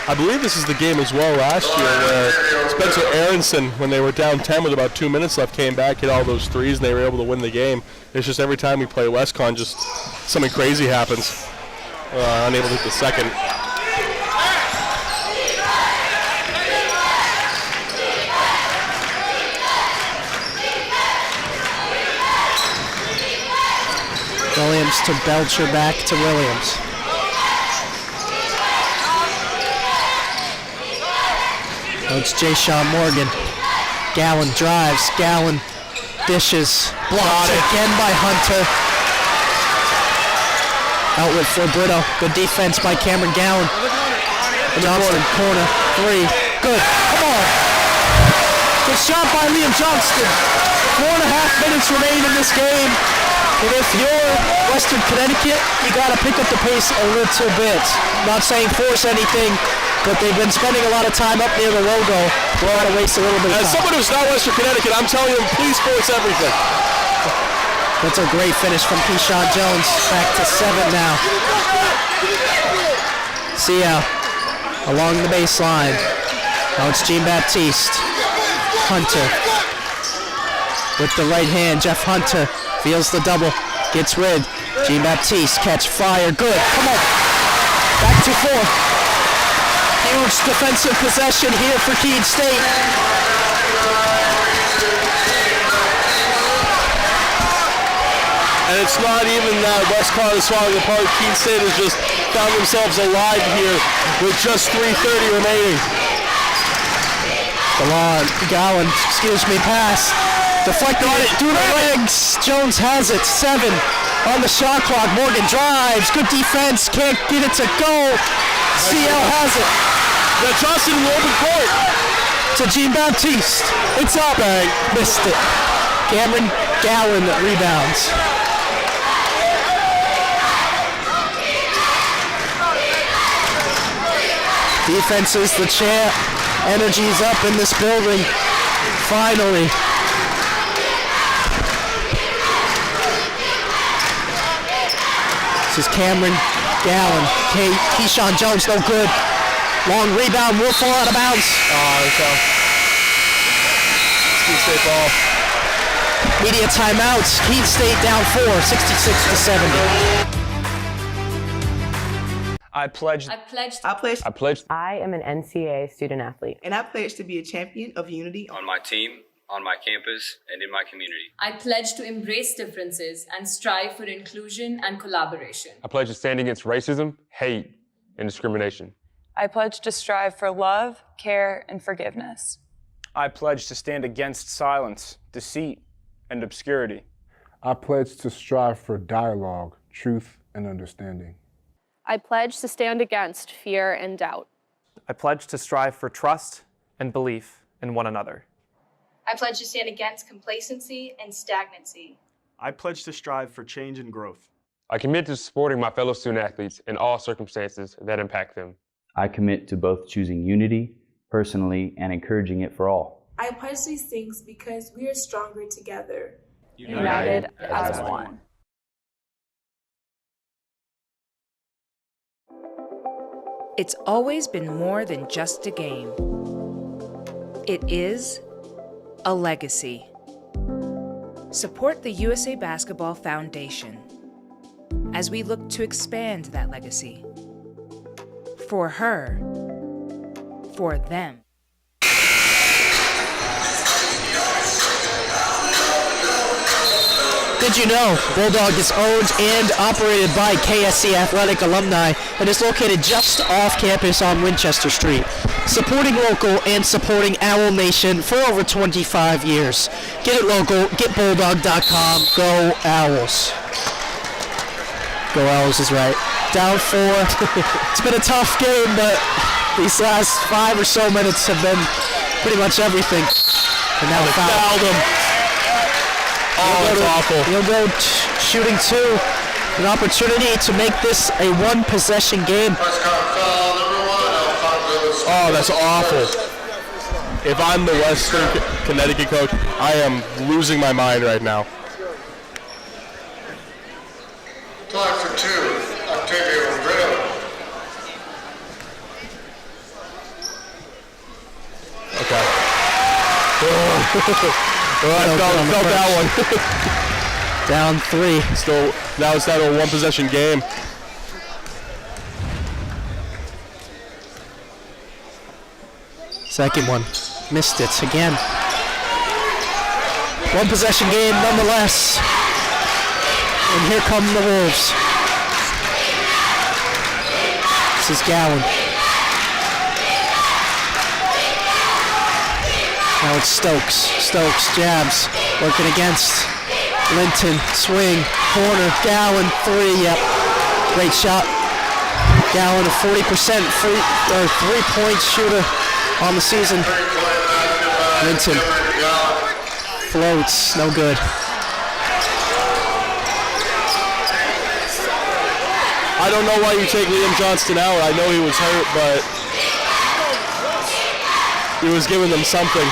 I believe this is the game as well last year where Spencer Aronson, when they were down 10 with about 2 minutes left, came back, hit all those threes, and they were able to win the game. It's just every time we play Westcon, just something crazy happens. Unable to hit the second. Williams to Belcher, back to Williams. Oh, it's Jayshawn Morgan. Gallen drives. Gallen dishes. Blocked again by Hunter. Outlet for Brito. Good defense by Cameron Gallen. Johnston, corner. 3. Good. Come on. Good shot by Liam Johnston. 4.5 minutes remain in this game. And if you're Western Connecticut, you got to pick up the pace a little bit. Not saying force anything, but they've been spending a lot of time up near the logo. We'll have to waste a little bit of time. As someone who's not Western Connecticut, I'm telling you, please force everything. That's a great finish from Keyshawn Jones. Back to 7 now. Sia along the baseline. Now it's Jean-Baptiste. Hunter with the right hand. Jeff Hunter feels the double. Gets rid. Jean-Baptiste catch fire. Good. Come on. Back to 4. Huge defensive possession here for Keene State. And it's not even that Westcon is falling apart. Keene State has just found themselves alive here with just 3:30 remaining. Gallen, pass. Deflected through the legs. Jones has it. 7 on the shot clock. Morgan drives. Good defense. Can't get it to go. CL has it. Now Johnston in the open court. To Jean-Baptiste. It's up. Missed it. Cameron Gallen rebounds. Defense is the champ. Energy's up in this building. Finally. This is Cameron Gallen. Keyshawn Jones, no good. Long rebound, will fall out of bounds. Keene State ball. Media timeouts. Keene State down 4, 66-70. I pledge. I am an NCAA student athlete. And I pledge to be a champion of unity on my team, on my campus, and in my community. I pledge to embrace differences and strive for inclusion and collaboration. I pledge to stand against racism, hate, and discrimination. I pledge to strive for love, care, and forgiveness. I pledge to stand against silence, deceit, and obscurity. I pledge to strive for dialogue, truth, and understanding. I pledge to stand against fear and doubt. I pledge to strive for trust and belief in one another. I pledge to stand against complacency and stagnancy. I pledge to strive for change and growth. I commit to supporting my fellow student athletes in all circumstances that impact them. I commit to both choosing unity personally and encouraging it for all. I pledge these things because we are stronger together. United as one. It's always been more than just a game. It is a legacy. Support the USA Basketball Foundation as we look to expand that legacy. For her, for them. Did you know Bulldog is owned and operated by KSC Athletic alumni and is located just off campus on Winchester Street, supporting local and supporting Owl Nation for over 25 years. Get it local, getbulldog.com, go Owls. Go Owls is right. Down 4. It's been a tough game, but these last 5 or so minutes have been pretty much everything. And now fouled him. Oh, that's awful. He'll go shooting 2. An opportunity to make this a one-possession game. Oh, that's awful. If I'm the Western Connecticut coach, I am losing my mind right now. Flag for 2, Octavio Riddle. Okay. I felt that one. Down 3. Still, now it's down to a one-possession game. Second one. Missed it again. One-possession game nonetheless. And here come the Wolves. This is Gowan. Now it's Stokes. Stokes jabs. Working against Linton. Swing. Corner. Gowan. 3. Yep. Great shot. Gowan, a 40% three-point shooter on the season. Linton. Floats. No good. I don't know why you take Liam Johnston out. I know he was hurt, but he was giving them something.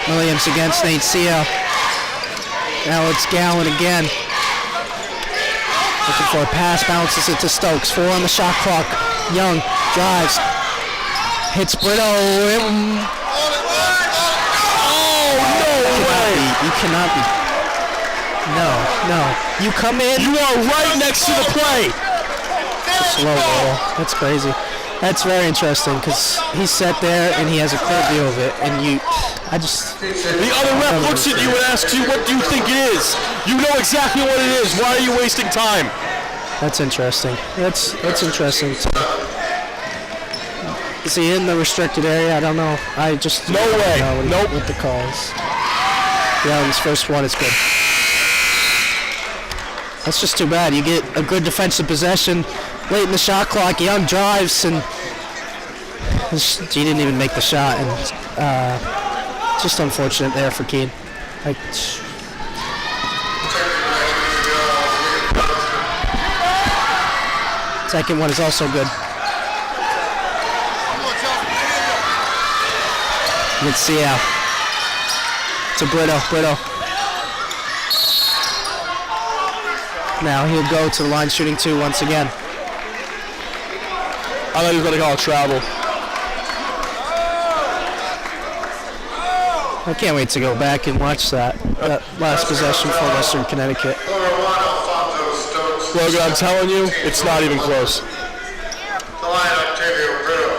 Williams against Nate Seal. Now it's Gowan again. Looking for a pass, bounces it to Stokes. 4 on the shot clock. Young drives. Hits Brito. You cannot be. No. You come in. You are right next to the play. Slow ball. That's crazy. That's very interesting because he's sat there and he has a clear view of it, and the other ref looks at you and asks you, "What do you think it is?" You know exactly what it is. Why are you wasting time? That's interesting. That's interesting. Is he in the restricted area? I don't know. I just no way. Nope. What the call is. Yeah, this first one is good. That's just too bad. You get a good defensive possession late in the shot clock. Young drives and he didn't even make the shot, and just unfortunate there for Keene. Second one is also good. Let's see how. To Brito. Now he'll go to the line shooting 2 once again. I thought he was going to call travel. I can't wait to go back and watch that last possession for Western Connecticut. Logan, I'm telling you, it's not even close. The line, Octavio Riddle.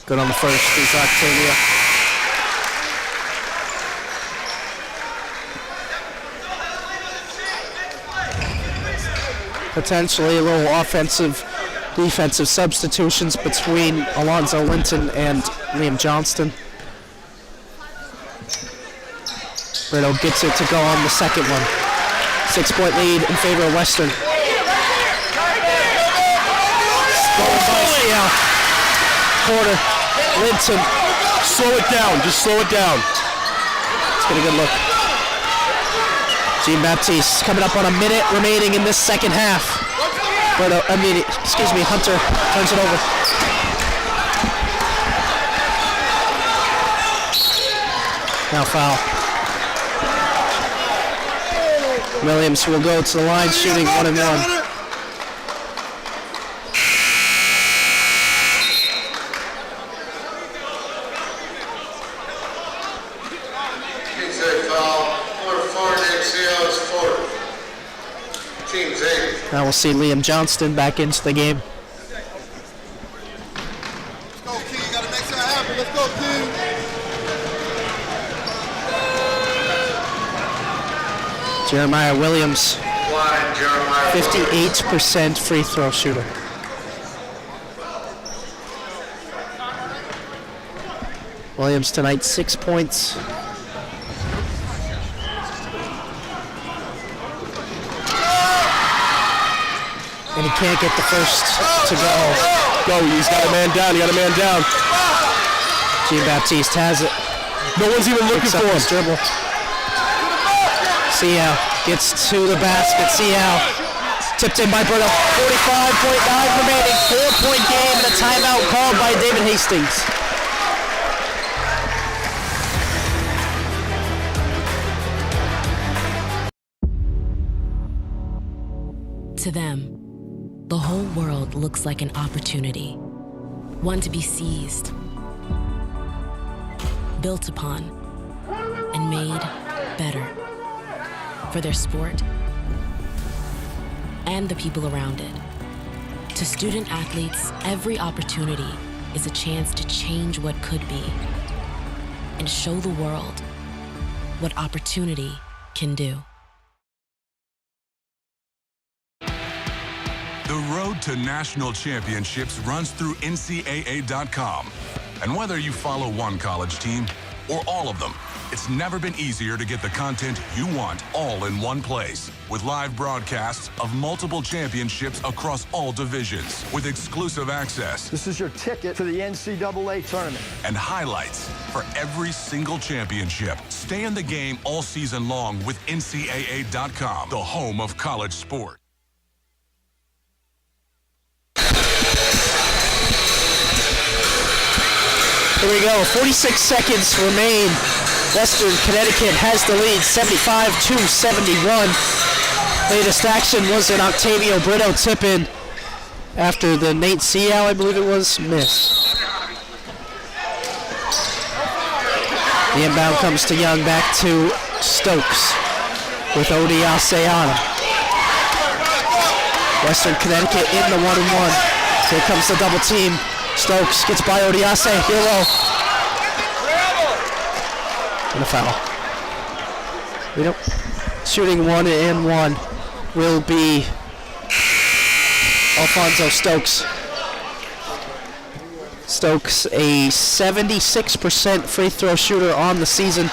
Good on the first is Octavia. potentially a little offensive, defensive substitutions between Alonzo Linton and Liam Johnston. Brito gets it to go on the second one. 6-point lead in favor of Western. Stolen by Seattle. Porter, Linton. Slow it down, just slow it down. Let's get a good look. Jean-Baptiste coming up on a minute remaining in this second half. Hunter turns it over. Now foul. Williams will go to the line shooting 1-1. Now we'll see Liam Johnston back into the game. Let's go, Keene. Gotta make something happen. Let's go, Keene. Jeremiah Williams, 58% free throw shooter. Williams tonight 6 points. And he can't get the first to go. He's got a man down, Jean-Baptiste has it. No one's even looking for him. Dribble. Seau gets to the basket. Seau tipped in by Brito. 45.9 remaining. 4-point game and a timeout called by David Hastings. To them, the whole world looks like an opportunity, one to be seized, built upon, and made better for their sport and the people around it. To student athletes, every opportunity is a chance to change what could be and show the world what opportunity can do. The road to national championships runs through NCAA.com. And whether you follow one college team or all of them, it's never been easier to get the content you want all in one place. With live broadcasts of multiple championships across all divisions, with exclusive access. This is your ticket to the NCAA tournament. And highlights for every single championship. Stay in the game all season long with NCAA.com, the home of college sport. Here we go, 46 seconds remain. Western Connecticut has the lead, 75-71. Latest action was an Octavio Brito tip-in after the Nate Seau, I believe it was, miss. The inbound comes to Young, back to Stokes with Odiase on him. Western Connecticut in the 1-1. Here comes the double team. Stokes gets by Odiase, here low. And a foul. Shooting 1-1 will be Alfonso Stokes. Stokes, a 76% free throw shooter on the season.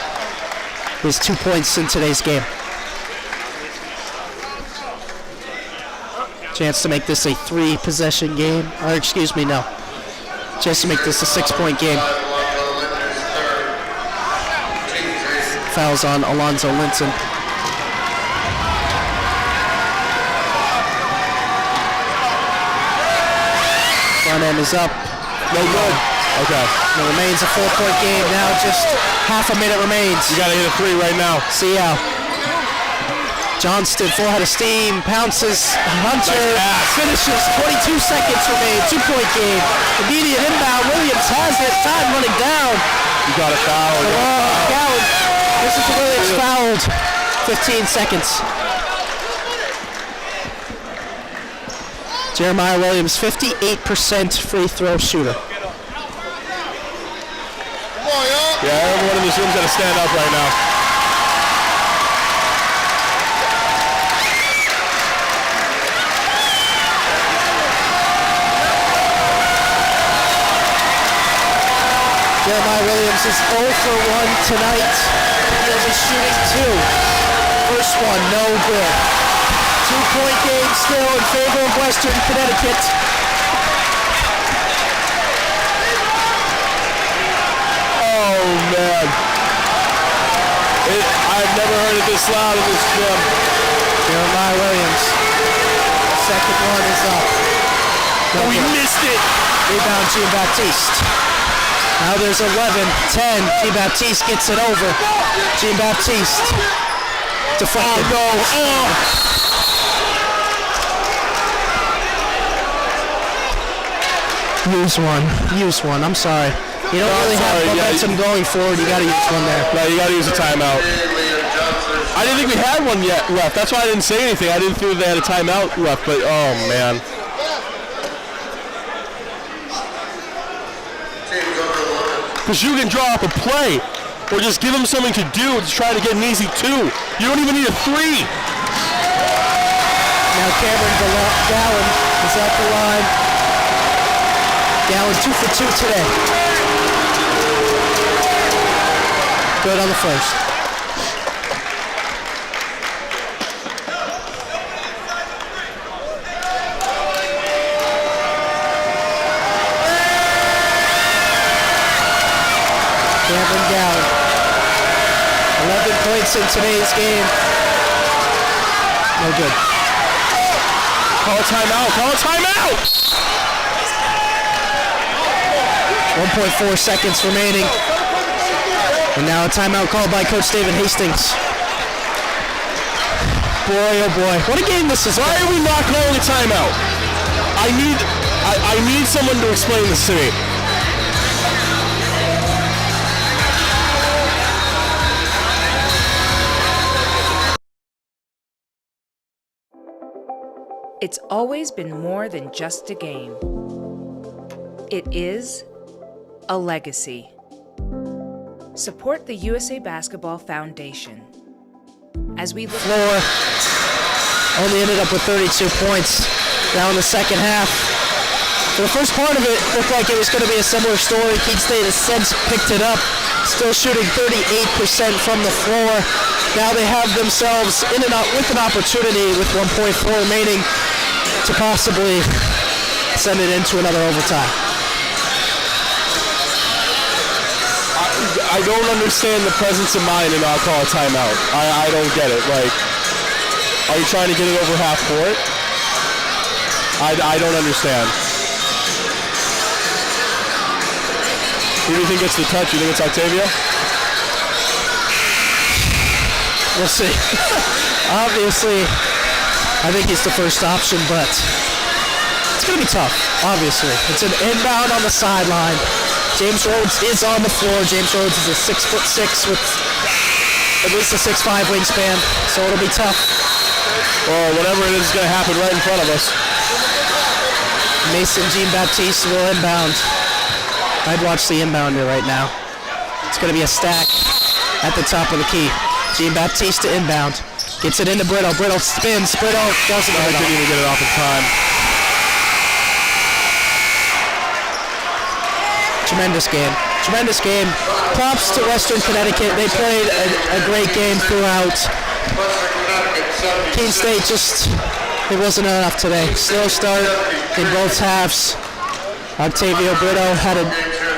His 2 points in today's game. Chance to make this a 3-possession game. Or excuse me, no. Chance to make this a 6-point game. Fouls on Alonzo Linton. Front end is up. No good. Okay. It remains a 4-point game. Now just half a minute remains. You gotta hit a 3 right now. Seau. Johnston, full head of steam, pounces, Hunter finishes, 22 seconds remain, 2-point game. Immediate inbound, Williams has it, time running down. You got a foul. This is Williams fouled, 15 seconds. Jeremiah Williams, 58% free throw shooter. Yeah, everyone in this room's got to stand up right now. Jeremiah Williams is 0 for 1 tonight. He'll be shooting 2. First one, no good. 2-point game still in favor of Western Connecticut. Oh, man. I've never heard it this loud in this gym. Jeremiah Williams. Second one is up. No, we missed it. Rebound, Jean-Baptiste. Now there's 11-10. Jean-Baptiste gets it over. Jean-Baptiste. Deflected. Oh, no. Oh. Use one. I'm sorry. You don't really have momentum going forward. You got to use one there. No, you got to use a timeout. I didn't think we had one yet left. That's why I didn't say anything. I didn't feel they had a timeout left, but oh, man. Because you can draw up a play or just give them something to do to try to get an easy 2. You don't even need a 3. Now Cameron Gallen is at the line. Gallen 2 for 2 today. Good on the first. Cameron Gallen. 11 points in today's game. No good. Call a timeout. Call a timeout. 1.4 seconds remaining. And now a timeout called by Coach David Hastings. Boy, oh boy. What a game this is. Why are we not calling a timeout? I need someone to explain this to me. It's always been more than just a game. It is a legacy. Support the USA Basketball Foundation. As we look floor, only ended up with 32 points now in the second half. For the first part of it, looked like it was going to be a similar story. Keene State has since picked it up, still shooting 38% from the floor. Now they have themselves in and out with an opportunity with 1.4 remaining to possibly send it into another overtime. I don't understand the presence of mind and I'll call a timeout. I don't get it. Like, are you trying to get it over half court? I don't understand. Who do you think gets the touch? You think it's Octavio? We'll see. Obviously, I think he's the first option, but it's going to be tough, obviously. It's an inbound on the sideline. James Rhodes is on the floor. James Rhodes is a 6'6" with at least a 6'5" wingspan, so it'll be tough. Well, whatever it is going to happen right in front of us. Mason Jean-Baptiste will inbound. I'd watch the inbounder right now. It's going to be a stack at the top of the key. Jean-Baptiste to inbound. Gets it into Brittle. Brittle spins. Brittle doesn't get it off. Didn't even get it off in time. Tremendous game. Tremendous game. Props to Western Connecticut. They played a great game throughout. Keene State just, it wasn't enough today. Slow start in both halves. Octavio Britto had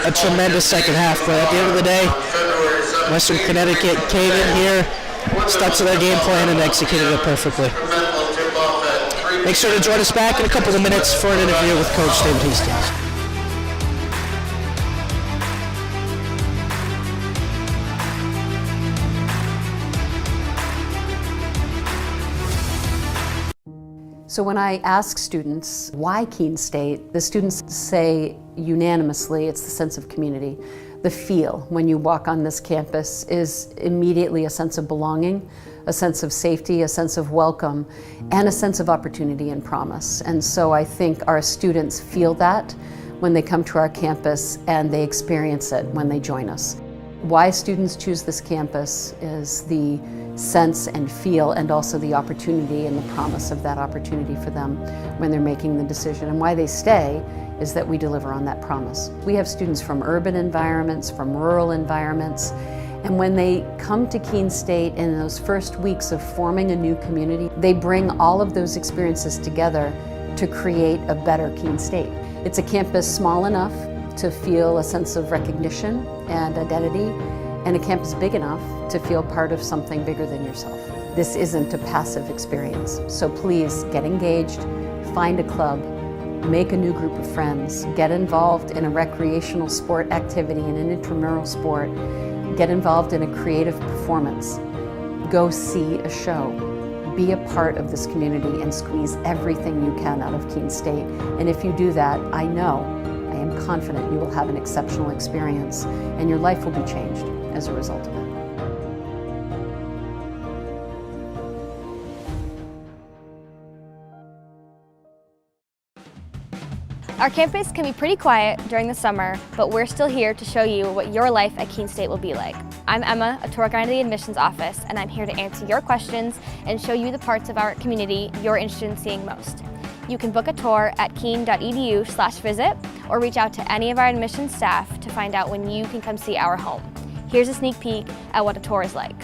a tremendous second half, but at the end of the day, Western Connecticut came in here, stuck to their game plan, and executed it perfectly. Make sure to join us back in a couple of minutes for an interview with Coach David Hastings. So when I ask students why Keene State, the students say unanimously it's the sense of community. The feel when you walk on this campus is immediately a sense of belonging, a sense of safety, a sense of welcome, and a sense of opportunity and promise. And so I think our students feel that when they come to our campus and they experience it when they join us. Why students choose this campus is the sense and feel, and also the opportunity and the promise of that opportunity for them when they're making the decision. And why they stay is that we deliver on that promise. We have students from urban environments, from rural environments, and when they come to Keene State in those first weeks of forming a new community, they bring all of those experiences together to create a better Keene State. It's a campus small enough to feel a sense of recognition and identity, and a campus big enough to feel part of something bigger than yourself. This isn't a passive experience, so please get engaged, find a club, make a new group of friends, get involved in a recreational sport activity, in an intramural sport, get involved in a creative performance, go see a show, be a part of this community and squeeze everything you can out of Keene State. And if you do that, I am confident you will have an exceptional experience and your life will be changed as a result of it. Our campus can be pretty quiet during the summer, but we're still here to show you what your life at Keene State will be like. I'm Emma, a tour guide of the admissions office, and I'm here to answer your questions and show you the parts of our community you're interested in seeing most. You can book a tour at keene.edu/visit or reach out to any of our admissions staff to find out when you can come see our home. Here's a sneak peek at what a tour is like.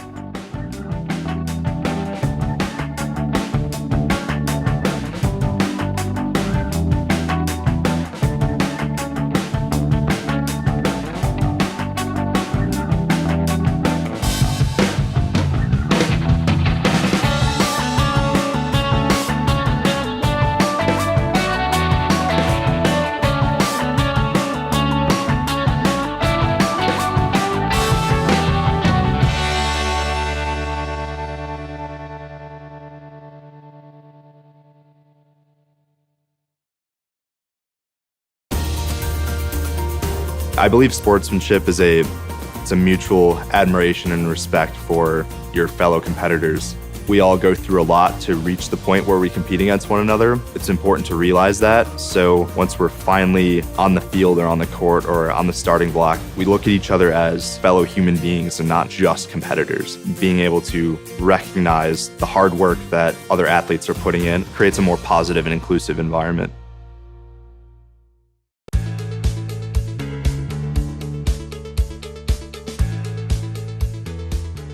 I believe sportsmanship is a mutual admiration and respect for your fellow competitors. We all go through a lot to reach the point where we compete against one another. It's important to realize that. So once we're finally on the field or on the court or on the starting block, we look at each other as fellow human beings and not just competitors. Being able to recognize the hard work that other athletes are putting in creates a more positive and inclusive environment.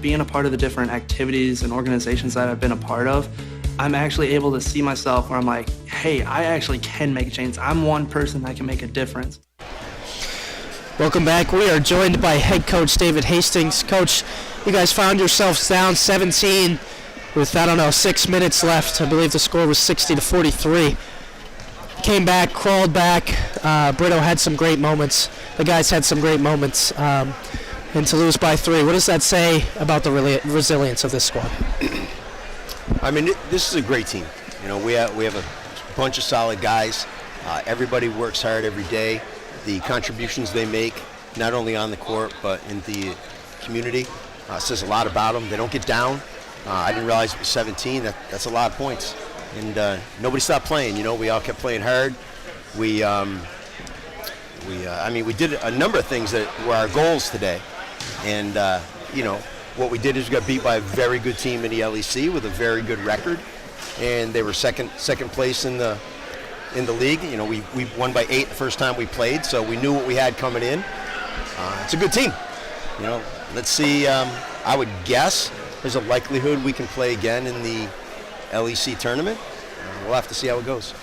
Being a part of the different activities and organizations that I've been a part of, I'm actually able to see myself where I'm like, hey, I actually can make a change. I'm one person that can make a difference. Welcome back. We are joined by head coach David Hastings. Coach, you guys found yourselves down 17 with, 6 minutes left. I believe the score was 60-43. Came back, crawled back. Brito had some great moments. The guys had some great moments. And to lose by 3, what does that say about the resilience of this squad? I mean, this is a great team. You know, we have a bunch of solid guys. Everybody works hard every day. The contributions they make, not only on the court, but in the community, says a lot about them. They don't get down. I didn't realize it was 17. That's a lot of points. And nobody stopped playing. You know, we all kept playing hard. We did a number of things that were our goals today. And, what we did is we got beat by a very good team in the LEC with a very good record. And they were second place in the league. You know, we won by 8 the first time we played, so we knew what we had coming in. It's a good team. You know, let's see. I would guess there's a likelihood we can play again in the LEC tournament. We'll have to see how it goes.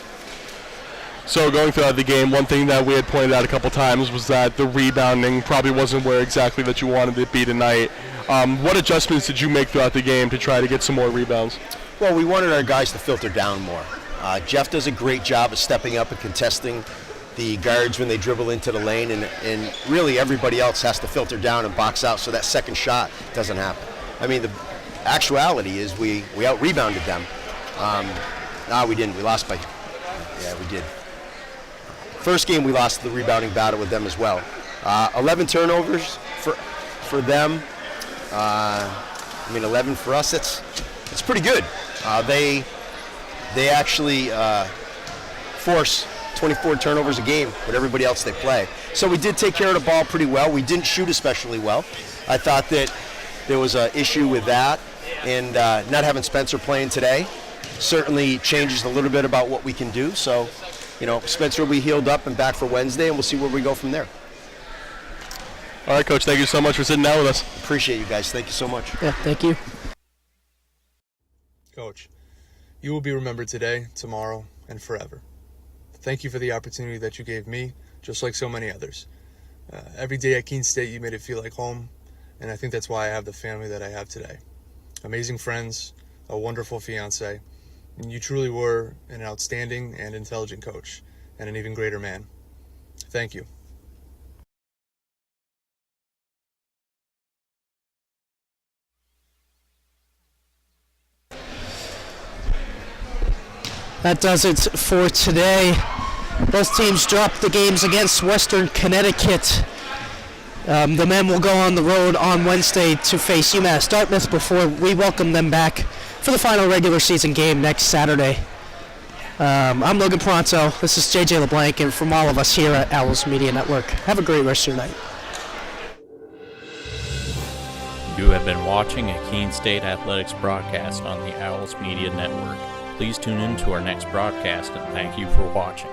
So going throughout the game, one thing that we had pointed out a couple times was that the rebounding probably wasn't where exactly that you wanted it to be tonight. What adjustments did you make throughout the game to try to get some more rebounds? Well, we wanted our guys to filter down more. Jeff does a great job of stepping up and contesting the guards when they dribble into the lane, and really everybody else has to filter down and box out so that second shot doesn't happen. I mean, the actuality is we out-rebounded them. No, we didn't. We lost by, yeah, we did. First game we lost the rebounding battle with them as well. 11 turnovers for them. 11 for us. It's pretty good. They actually force 24 turnovers a game with everybody else they play. So we did take care of the ball pretty well. We didn't shoot especially well. I thought that there was an issue with that, and not having Spencer playing today certainly changes a little bit about what we can do. So, you know, Spencer will be healed up and back for Wednesday, and we'll see where we go from there. All right, Coach, thank you so much for sitting down with us. Appreciate you guys. Thank you so much. Yeah, thank you. Coach, you will be remembered today, tomorrow, and forever. Thank you for the opportunity that you gave me, just like so many others. Every day at Keene State, you made it feel like home, and I think that's why I have the family that I have today. Amazing friends, a wonderful fiance, and you truly were an outstanding and intelligent coach, and an even greater man. Thank you. That does it for today. Both teams dropped the games against Western Connecticut. The men will go on the road on Wednesday to face UMass Dartmouth before we welcome them back for the final regular season game next Saturday. I'm Logan Pronto. This is JJ LeBlanc, and from all of us here at Owls Media Network, have a great rest of your night. You have been watching a Keene State Athletics broadcast on the Owls Media Network. Please tune in to our next broadcast, and thank you for watching.